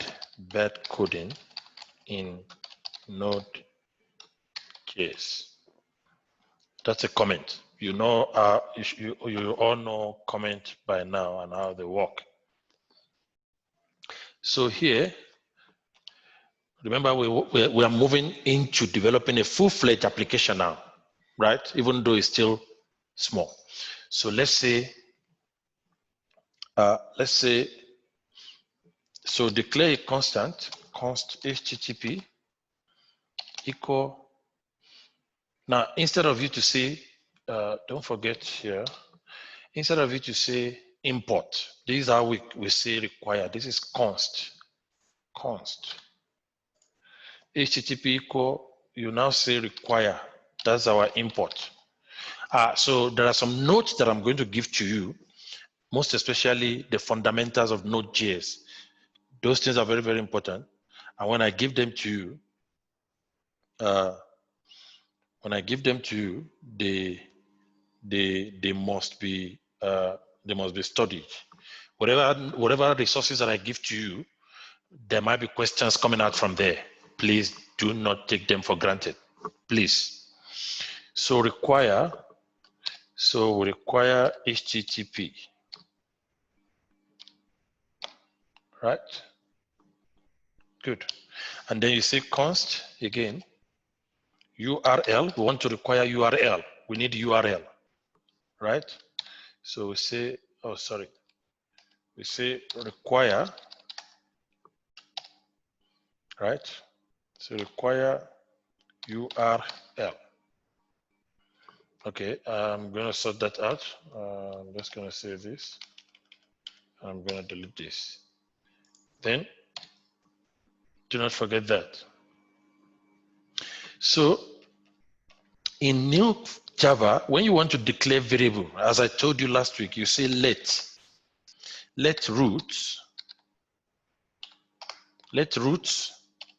A: coding in NodeJs. That's a comment. You know, you all know comment by now and how they work. So here, remember we are moving into developing a full-fledged application now, right? Even though it's still small. So let's say, so declare a const HTTP equal. Now, instead of you to say, don't forget here, instead of you to say import, this is how we say require. This is const. HTTP equal, you now say require. That's our import. So there are some notes that I'm going to give to you, most especially the fundamentals of Node.js. Those things are very, very important. And when I give them to you, they must be studied. Whatever resources that I give to you, there might be questions coming out from there. Please do not take them for granted. Please. So require HTTP. Right? Good. And then you say const again. URL. We want to require URL. We need URL. Right? So we say, oh, sorry. We say require, right? So require URL. Okay, I'm going to sort that out. I'm just going to save this. I'm going to delete this. Then, do not forget that. So, in new Java, when you want to declare variable, as I told you last week, you say let roots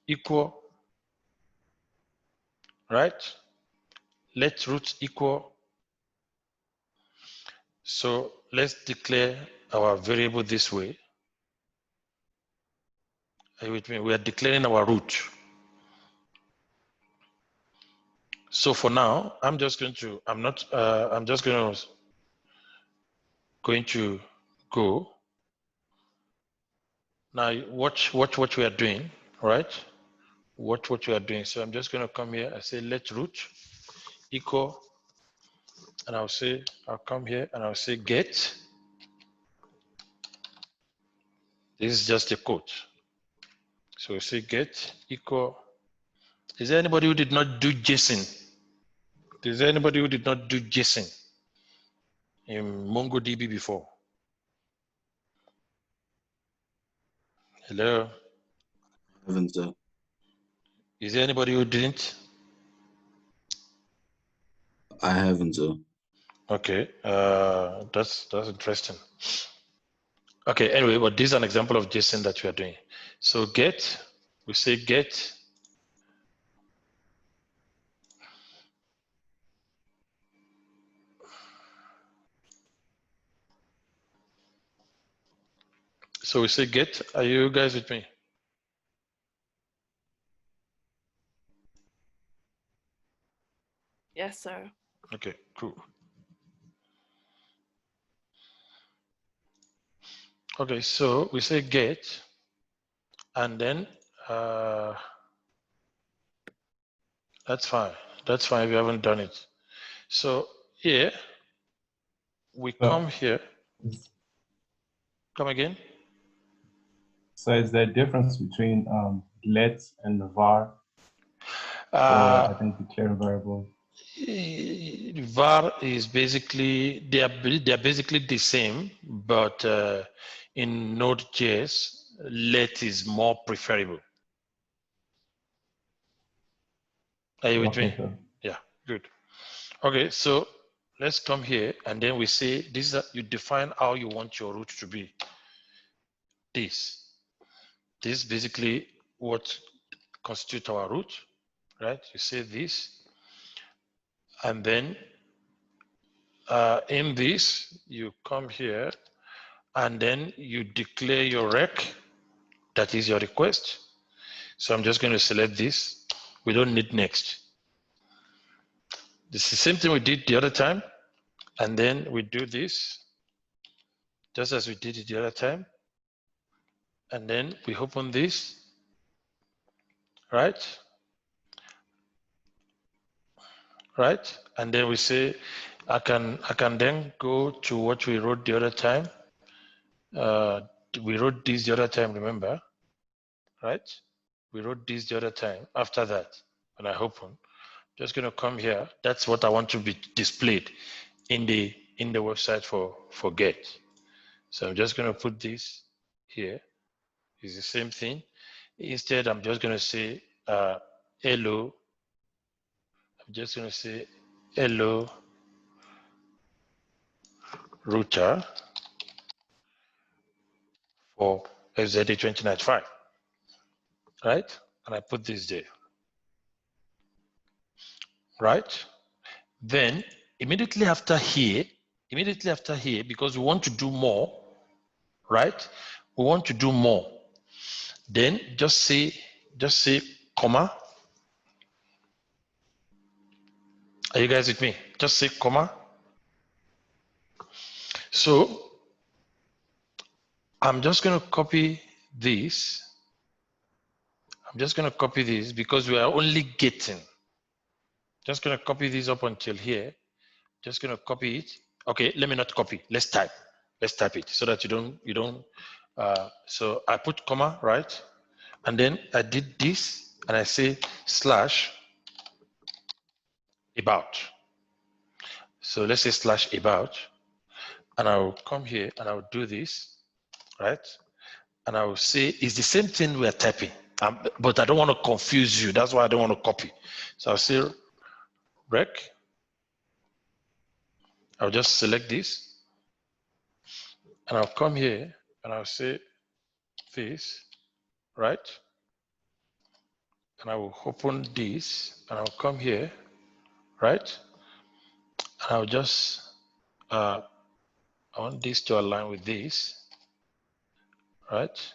A: equal, right? Let roots equal. So let's declare our variable this way. Are you with me? We are declaring our root. So for now, I'm just going to go. Now watch what we are doing, right? Watch what we are doing. So I'm just going to come here. I say let root equal, and I'll come here and I'll say get. This is just a quote. So we say get equal. Is there anybody who did not do JSON? Is there anybody who did not do JSON in MongoDB before? Hello?
I: I haven't, sir.
A: Is there anybody who didn't?
I: I haven't, sir.
A: Okay, that's interesting. Okay, anyway, but this is an example of JSON that we are doing. So get, we say get. So we say get. Are you guys with me?
D: Yes, sir.
A: Okay, cool. Okay, so we say get, and then That's fine. That's fine if you haven't done it. So here, we come here. Come again?
C: So is there a difference between let and var? Or I think declare variable.
A: var is basically, they are basically the same, but in Node.js, let is more preferable. Are you with me? Yeah, good. Okay, so let's come here and then we say this is you define how you want your root to be. This is basically what constitutes our root, right? You say this, and then in this you come here and then you declare your rec, that is your request. So I'm just going to select this. We don't need next. This is the same thing we did the other time, and then we do this just as we did it the other time, and then we open this, right? Right, and then we say I can then go to what we wrote the other time. We wrote this the other time, remember, right? We wrote this the other time. After that, when I open, just going to come here. That's what I want to be displayed in the website for get. So I'm just going to put this here. It's the same thing. Instead, I'm just going to say hello. I'm just going to say hello router for FZA 2095, right? And I put this there, right? Then immediately after here, because we want to do more, right? We want to do more. Then just say comma. Are you guys with me? Just say comma. So I'm just going to copy this. I'm just going to copy this because we are only getting. Just going to copy this up until here. Just going to copy it. Okay, let me not copy. Let's type. Let's type it so that you don't. So I put comma, right? And then I did this and I say slash about. So let's say slash about. And I'll come here and I'll do this, right? And I will say it's the same thing we are typing, but I don't want to confuse you. That's why I don't want to copy. So I'll say rec. I'll just select this and I'll come here and I'll say this, right? And I will open this and I'll come here, right? And I'll just, I want this to align with this, right?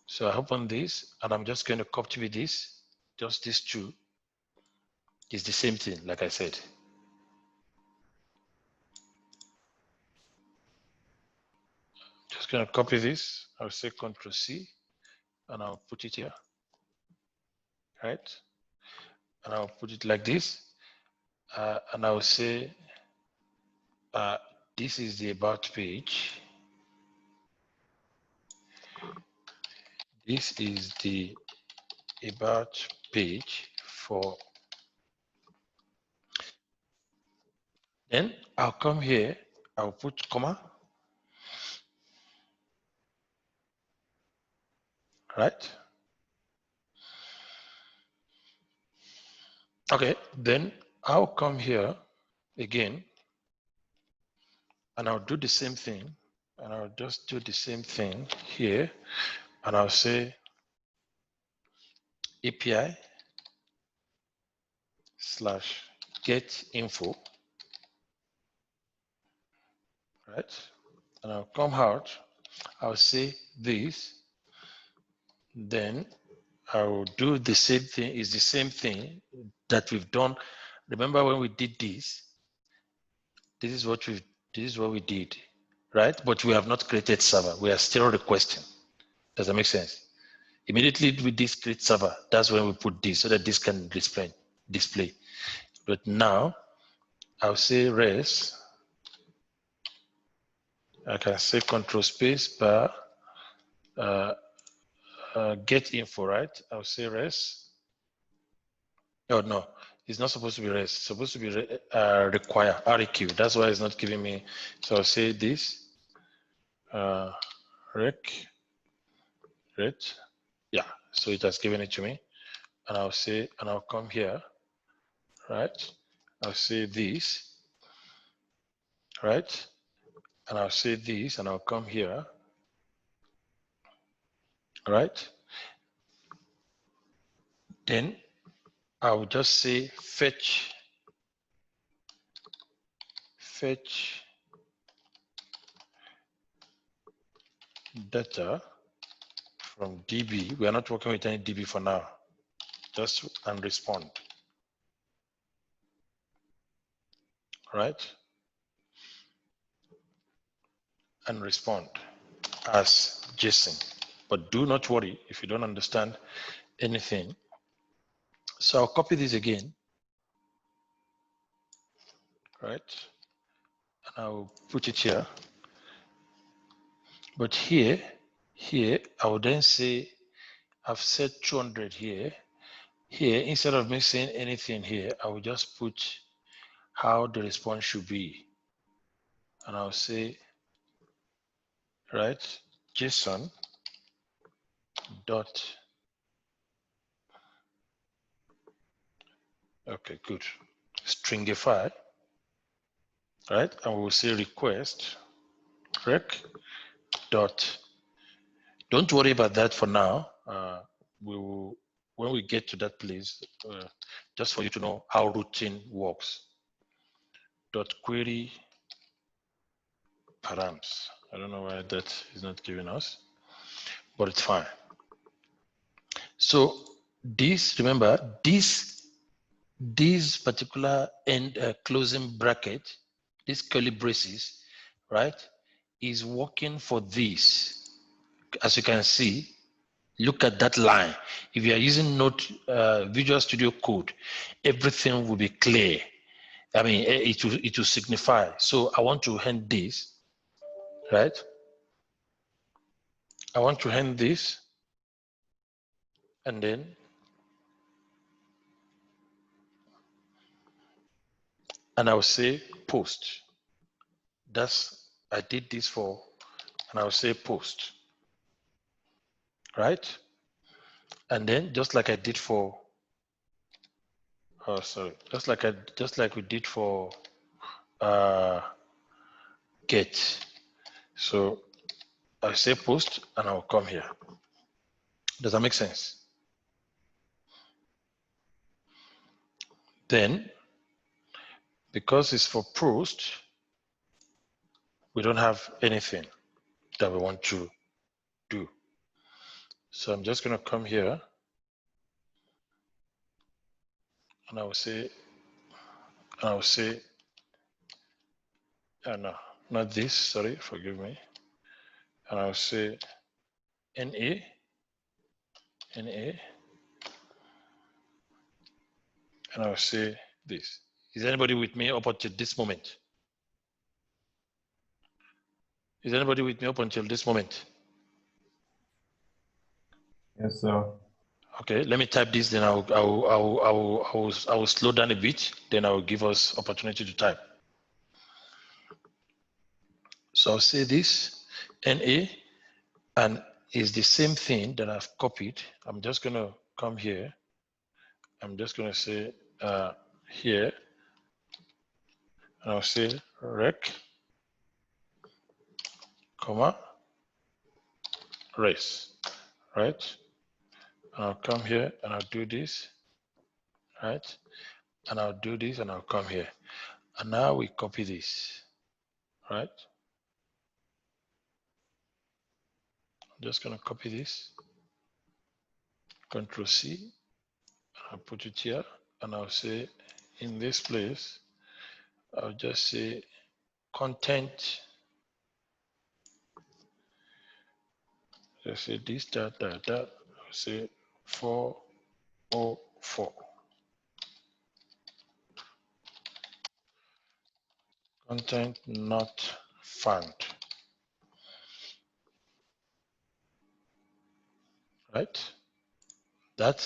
A: So I open this and I'm just going to copy this, just these two. It's the same thing, like I said. Just going to copy this. I'll say Control C and I'll put it here, right? And I'll put it like this. And I'll say, this is the about page. This is the about page for. Then I'll come here, I'll put comma, right? Okay, then I'll come here again and I'll do the same thing and I'll just do the same thing here and I'll say API / get info, right? And I'll come out, I'll say this, then I'll do the same thing, it's the same thing that we've done. Remember when we did this, this is what we did, right? But we have not created server, we are still requesting. Does that make sense? Immediately with this create server, that's when we put this so that this can display. But now I'll say res. I can say control space bar get info, right? I'll say res. Oh no, it's not supposed to be res. It's supposed to be require REQ. That's why it's not giving me. So I'll say this rec. Yeah, so it has given it to me, and I'll say, and I'll come here, right? I'll say this, right? And I'll say this, and I'll come here, right? Then I'll just say fetch data from DB. We are not working with any DB for now. Just and respond, right? And respond as JSON. But do not worry if you don't understand anything. So I'll copy this again, right? And I'll put it here. But here, I will then say, I've set 200 here. Here, instead of me saying anything here, I will just put how the response should be. And I'll say, right, JSON dot, okay, good. Stringify, right? And we will say request rec dot. Don't worry about that for now. We will, when we get to that place, just for you to know how routing works. Dot query params. I don't know why that is not giving us, but it's fine. So this, remember, this particular end closing bracket, this curly braces, right, is working for this. As you can see, look at that line. If you are using Visual Studio Code, everything will be clear. I mean, it will signify. So I want to end this, right? I want to end this, and then I'll say post. I did this for, and I'll say post, right? And then just like I did for, oh sorry, just like we did for get. So I say post, and I'll come here. Does that make sense? Then, because it's for post, we don't have anything that we want to do. So I'm just going to come here, and I will say, no, not this, sorry, forgive me. And I'll say NA, and I'll say this. Is anybody with me up until this moment? Is anybody with me up until this moment?
C: Yes, sir.
A: Okay, let me type this, then I will slow down a bit, then I will give us opportunity to type. So I'll say this, NA, and it's the same thing that I've copied. I'm just gonna come here. I'm just gonna say here, and I'll say rec, comma, res, right? And I'll come here and I'll do this, right? And I'll do this and I'll come here. And now we copy this, right? I'm just gonna copy this, Control C, I'll put it here, and I'll say in this place, I'll just say content, just say this, that. say 404. Content not found. Right? That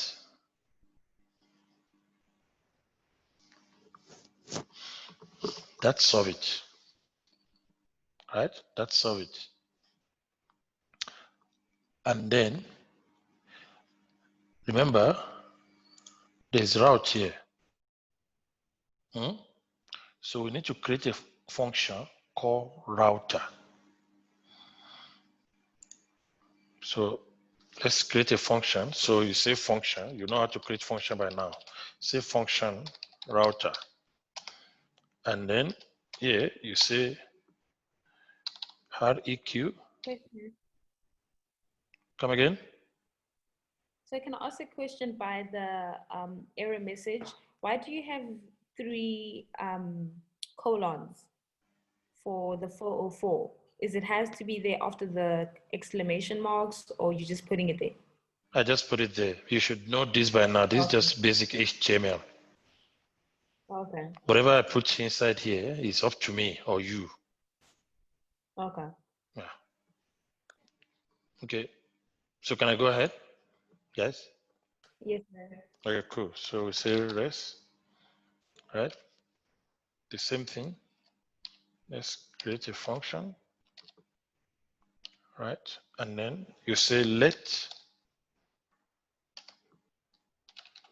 A: solve it. Right? That solve it. And then remember there's route here. So we need to create a function called router. So let's create a function. So you say function, you know how to create function by now. Say function router. And then here you say REQ. Come again?
G: So can I ask a question by the error message? Why do you have 3 colons for the 404? Is it has to be there after the exclamation marks, or you just putting it there?
A: I just put it there. You should know this by now. This is just basic HTML.
G: Okay.
A: Whatever I put inside here is up to me or you.
G: Okay.
A: Yeah. Okay. So can I go ahead? Yes?
G: Yes, sir.
A: Okay, cool. So we say res, right? The same thing. Let's create a function, right? And then you say let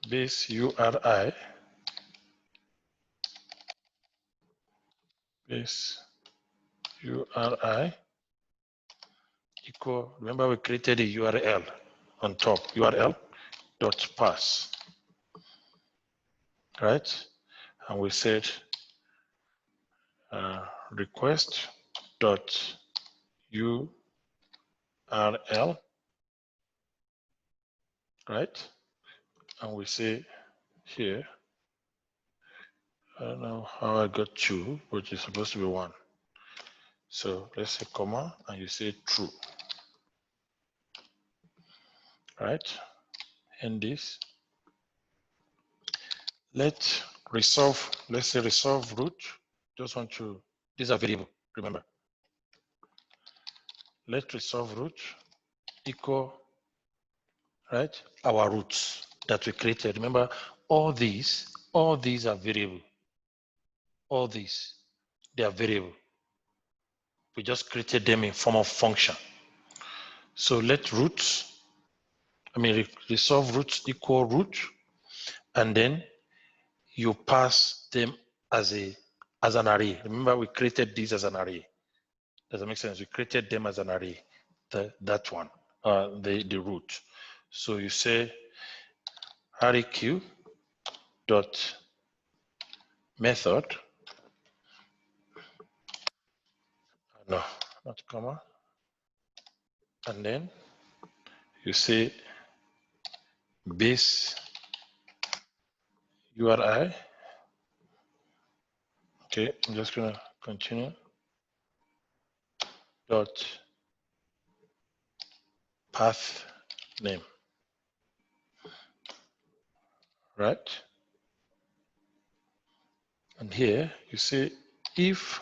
A: base URI base URI equal, remember we created a URL on top, URL dot pass, right? And we said request dot URL, right? And we say here, I don't know how I got 2, but it's supposed to be 1. So let's say comma, and you say true, right? And this, let's say resolve root. Just want to, these are variable, remember. Let resolve root equal, right, our roots that we created. Remember, all these are variable. All these, they are variable. We just created them in form of function. So let roots, resolve roots equal root, and then you pass them as an array. Remember, we created this as an array. Does that make sense? We created them as an array. That one, the root. So you say REQ dot method. No, not comma. And then you say base URI. Okay, I'm just gonna continue. Dot path name. Right? And here you say if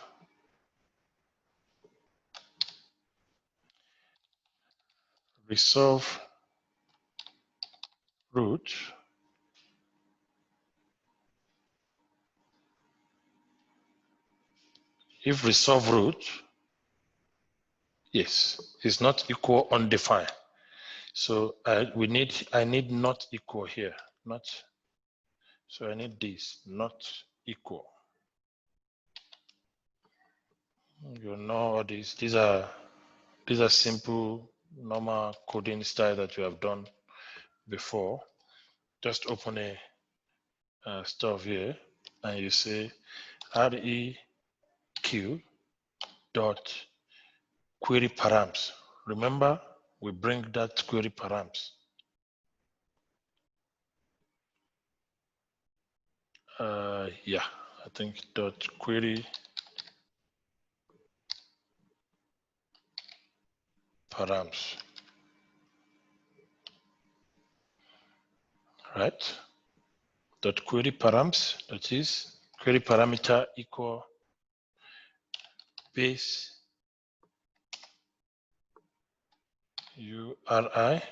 A: resolve root yes, is not equal undefined. So I need not equal here, not. So I need this, not equal. You know all these. These are simple, normal coding style that you have done before. Just open a stuff here, and you say REQ dot query params. Remember, we bring that query params. Yeah, I think dot query params. right? Dot query params, that is query parameter equal base URI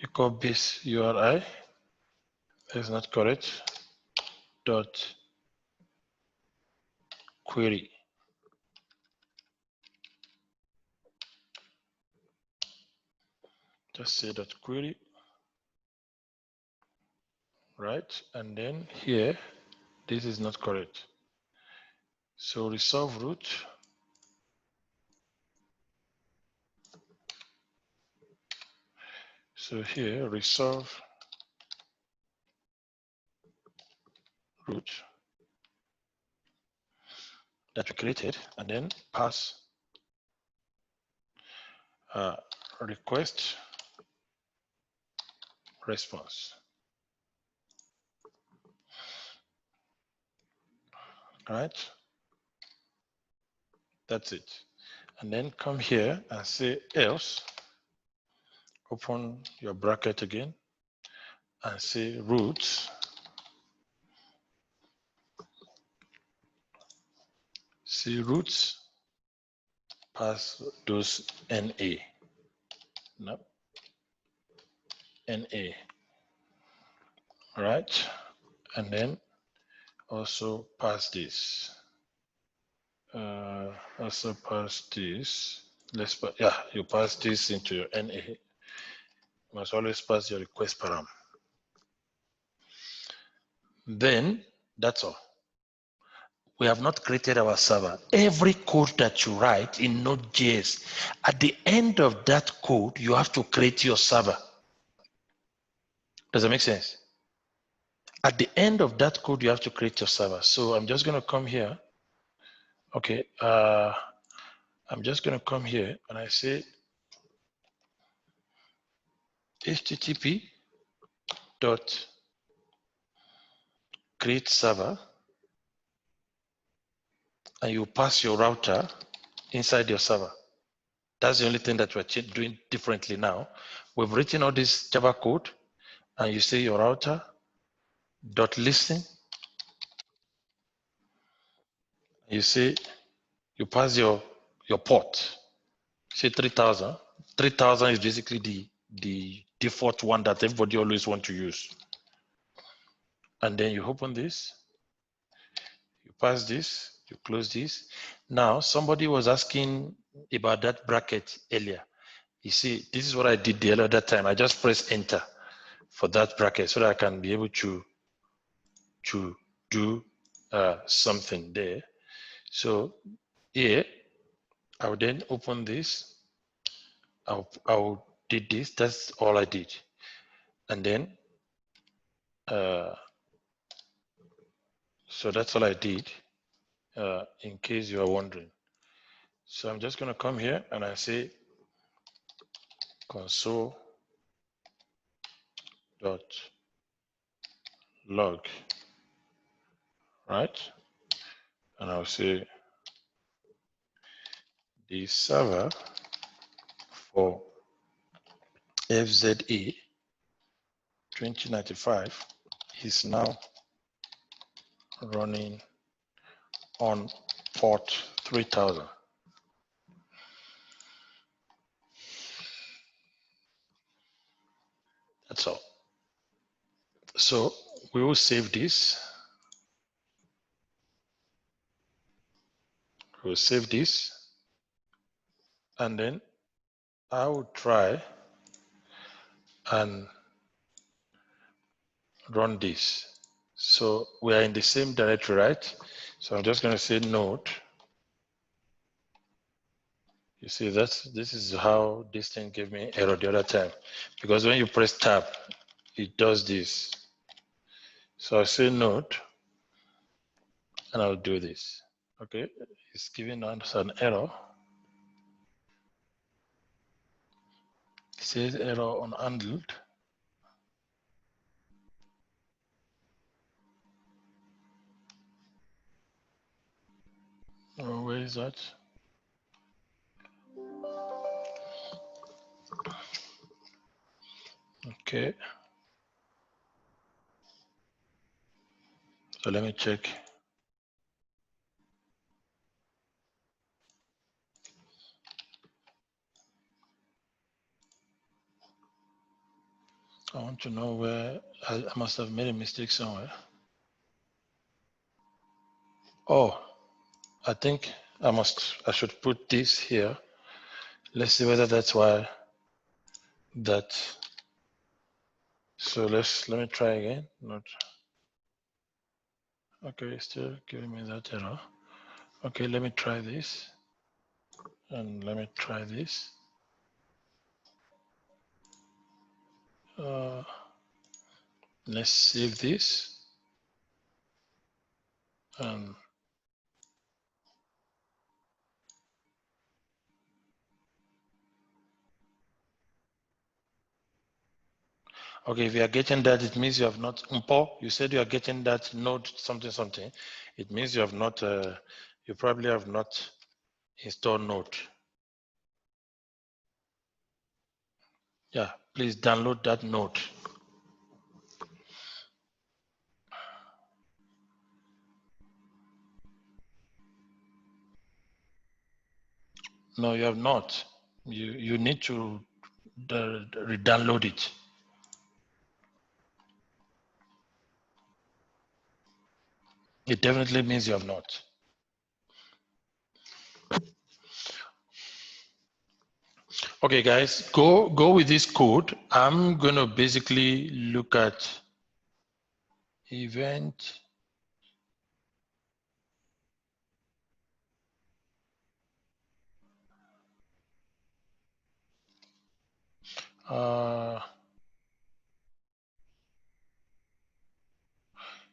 A: equal base URI. That's not correct. Dot query. Just say dot query, right? And then here, this is not correct. So resolve root. So here, resolve root that we created, and then pass request response. All right, that's it. And then come here and say else, open your bracket again and say roots. See roots, pass those NA. No, NA. All right, and then also pass this. Also pass this. Let's yeah, you pass this into your NA. You must always pass your request param. Then that's all. We have not created our server. Every code that you write in Node.js, at the end of that code, you have to create your server. Does that make sense? At the end of that code, you have to create your server. So I'm just going to come here. Okay. I'm just going to come here and I say HTTP dot create server, and you pass your router inside your server. That's the only thing that we're doing differently now. We've written all this Java code, and you say your router dot listen. You say you pass your port. Say 3000. 3000 is basically the default one that everybody always want to use. And then you open this, you pass this, you close this. Now somebody was asking about that bracket earlier. You see, this is what I did the other time. I just press enter for that bracket so that I can be able to do something there. So here, I will then open this. I'll did this. That's all I did. And then, so that's all I did, in case you are wondering. So I'm just going to come here and I say console dot log, right? And I'll say the server for FZA 2095 is now running on port 3000. That's all. So we will save this. We'll save this. And then I will try and run this. So we are in the same directory, right? So I'm just going to say node. You see, this is how this thing gave me error the other time. Because when you press tab, it does this. So I say node, and I'll do this. Okay, it's giving us an error. It says error unhandled. Oh, where is that? Okay. Okay. So let me check. I want to know where I must have made a mistake somewhere. Oh, I think I should put this here. Let's see whether that's why that. So let me try again. Not. Okay, still giving me that error. Okay, let me try this. And let me try this. Let's save this. And okay, if you are getting that, it means you have not, you said you are getting that node something something. It means you have not, you probably have not installed Node. Yeah, please download that Node. No, you have not. You need to re-download it. It definitely means you have not. Okay, guys, go with this code. I'm gonna basically look at event.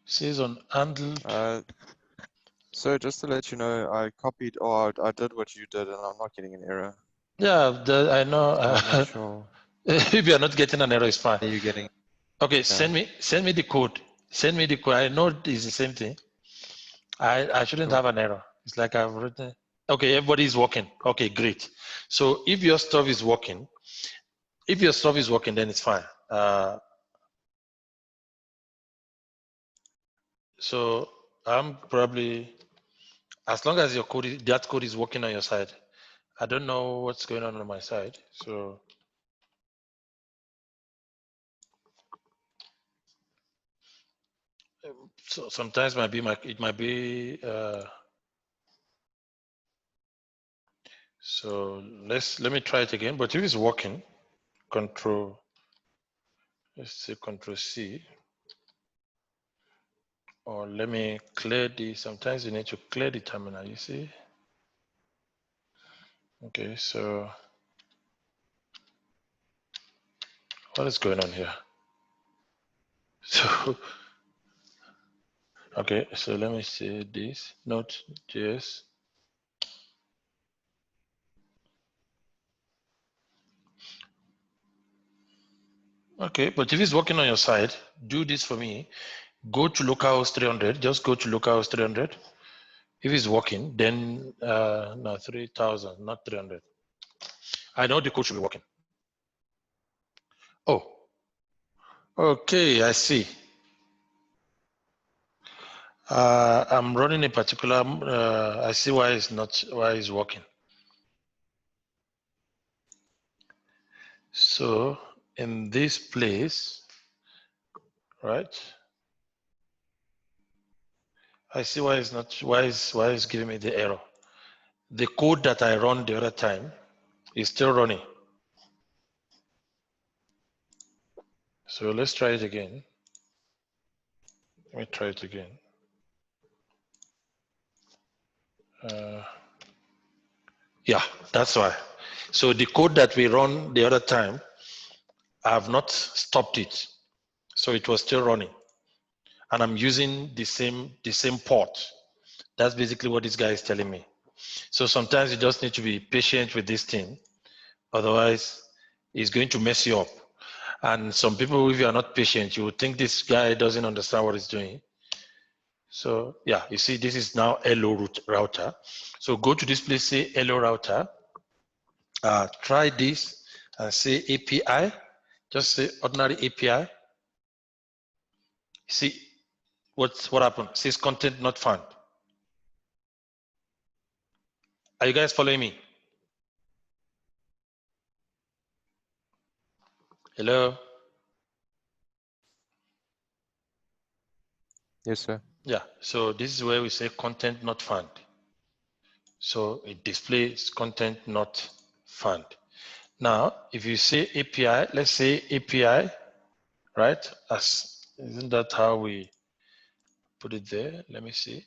A: Says on handled.
B: So just to let you know, I copied, or I did what you did, and I'm not getting an error.
A: Yeah, I know.
B: I'm not sure.
A: If you're not getting an error, it's fine.
B: Are you getting?
A: Okay,
B: Yeah.
A: send me the code. Send me the code. I know it's the same thing. I shouldn't have an error. It's like I've written. Okay, everybody is working. Okay, great. So if your stuff is working, then it's fine. So I'm probably, as long as your code, that code is working on your side. I don't know what's going on my side. So sometimes it might be. So let me try it again. But if it's working, let's say Control C. Or let me clear the, sometimes you need to clear the terminal, you see? Okay, so what is going on here? So, okay, so let me see this, Node.js. Okay, but if it's working on your side, do this for me. Go to localhost 300, just go to localhost 300. If it's working, then, no, 3000, not 300. I know the code should be working. Oh, okay, I see. I'm running a particular, I see why it's working. So in this place, right? I see why it's not, why it's giving me the error. The code that I run the other time is still running. So let's try it again. Let me try it again. Yeah, that's why. So the code that we run the other time, I have not stopped it. So it was still running. And I'm using the same port. That's basically what this guy is telling me. So sometimes you just need to be patient with this thing. Otherwise, it's going to mess you up. And some people, if you are not patient, you would think this guy doesn't understand what he's doing. So yeah, you see, this is now hello router. So go to this place, say hello router. Try this and say API. Just say ordinary API. See what happened? It says content not found. Are you guys following me? Hello?
B: Yes, sir.
A: Yeah, so this is where we say content not found. So it displays content not found. Now, if you say API, let's say API, right? Isn't that how we put it there? Let me see.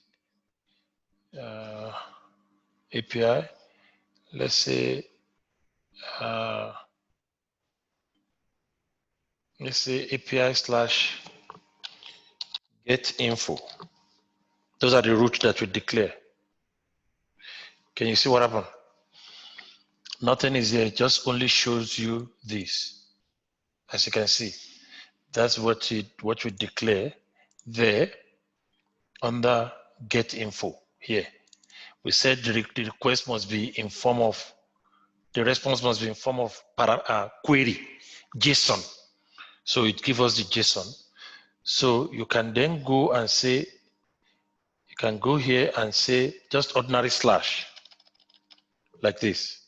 A: API, let's say API slash get info. Those are the routes that we declare. Can you see what happened? Nothing is here, it just only shows you this. As you can see, that's what we declare there under get info here. We said the request must be in form of, the response must be in form of query, JSON. So it gives us the JSON. So you can then go and say, you can go here and say just ordinary slash, like this.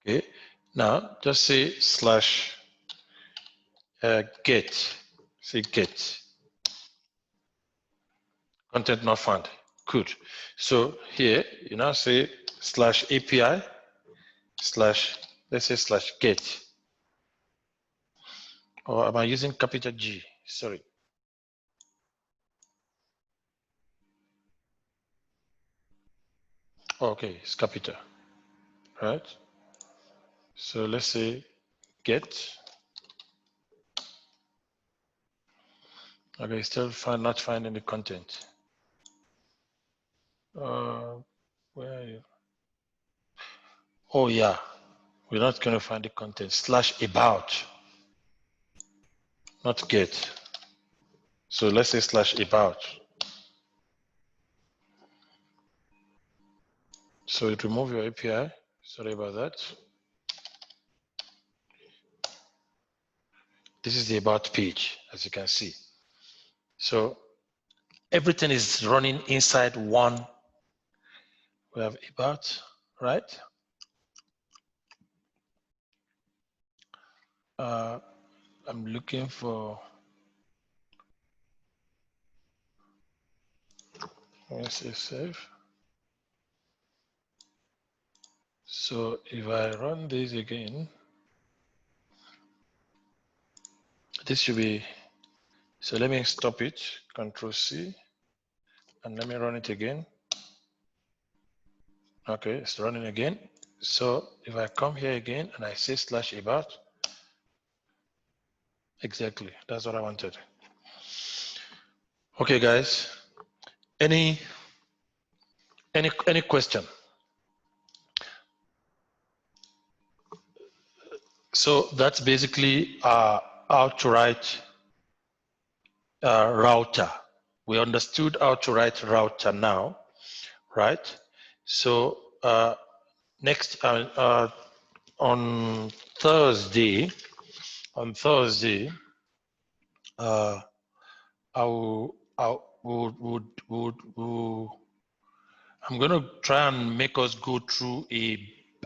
A: Okay, now just say slash get, say get, content not found. Good. So here you now say slash API slash, let's say slash get. Or am I using capital G? Sorry. Okay, it's capital, right? So let's say get. Okay, still not finding the content. Where are you? Oh yeah, we're not going to find the content. Slash about, not get. So let's say slash about. So it remove your API. Sorry about that. This is the about page, as you can see. So everything is running inside one. We have about, right? I'm looking for, let's say save. So if I run this again, this should be, so let me stop it, Control C, and let me run it again. Okay, it's running again. So if I come here again and I say slash about, exactly, that's what I wanted. Okay, guys, any question? So that's basically how to write router. We understood how to write router now, right? So next on Thursday, I'm gonna try and make us go through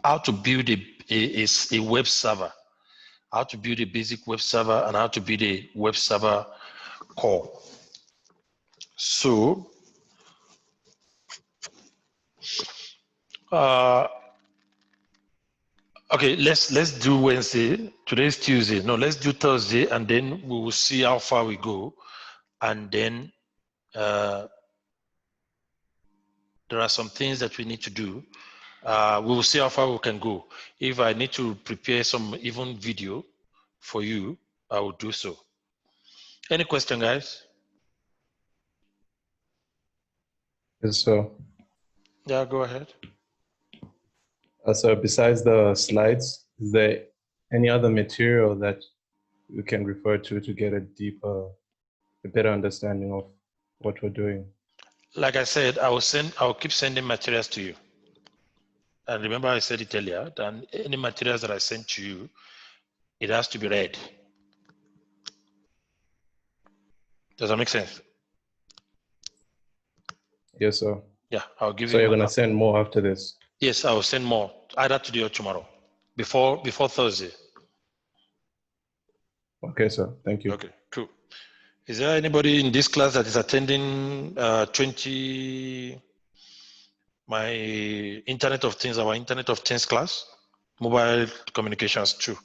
A: how to build a web server, how to build a basic web server, and how to build a web server core. So okay, let's do Wednesday. Today's Tuesday. No, let's do Thursday, and then we will see how far we go, and then there are some things that we need to do. We will see how far we can go. If I need to prepare some even video for you, I will do so. Any question, guys?
C: Yes, sir.
A: Yeah, go ahead.
C: So besides the slides, is there any other material that we can refer to get a better understanding of what we're doing?
A: Like I said, I will keep sending materials to you. And remember I said it earlier, that any materials that I send to you, it has to be read. Does that make sense?
C: Yes, sir.
A: Yeah, I'll give
C: So
A: you
C: you're
A: my
C: gonna send more after this?
A: Yes, I will send more, either today or tomorrow, before Thursday.
C: Okay, sir. Thank you.
A: Okay, cool. Is there anybody in this class that is attending my Internet of Things, our Internet of Things class? Mobile communications too.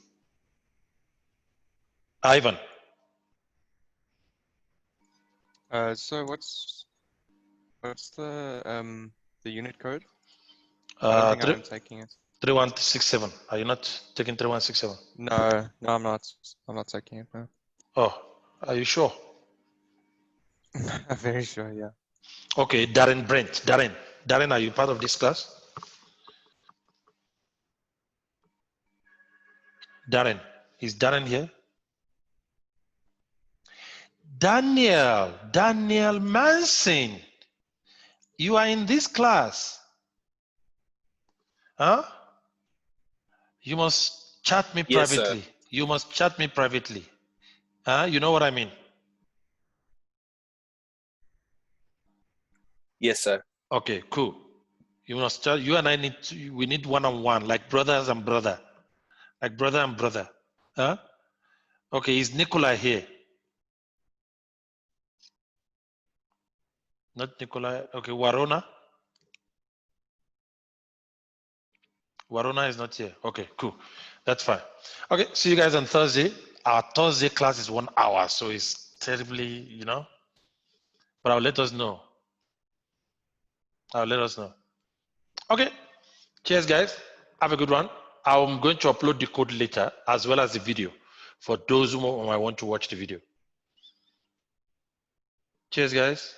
A: Ivan.
B: So what's the unit code? I don't think I'm taking it.
A: 3167. Are you not taking 3167?
B: No, I'm not. I'm not taking it. No.
A: Oh, are you sure?
B: I'm very sure. Yeah.
A: Okay, Darren Brent. Darren, are you part of this class? Darren, is Darren here? Daniel Manson, you are in this class. Huh? You must chat me
J: Yes, sir.
A: privately. You must chat me privately. Huh? You know what I mean?
J: Yes, sir.
A: Okay, cool. You must chat. You and I we need one-on-one, like brothers and brother. Like brother and brother. Huh? Okay, is Nikolai here? Not Nikolai. Okay, Warona. Warona is not here. Okay, cool. That's fine. Okay, see you guys on Thursday. Our Thursday class is 1 hour, so it's terribly, you know. But I'll let us know. I'll let us know. Okay. Cheers, guys. Have a good one. I'm going to upload the code later as well as the video for those who might want to watch the video. Cheers, guys.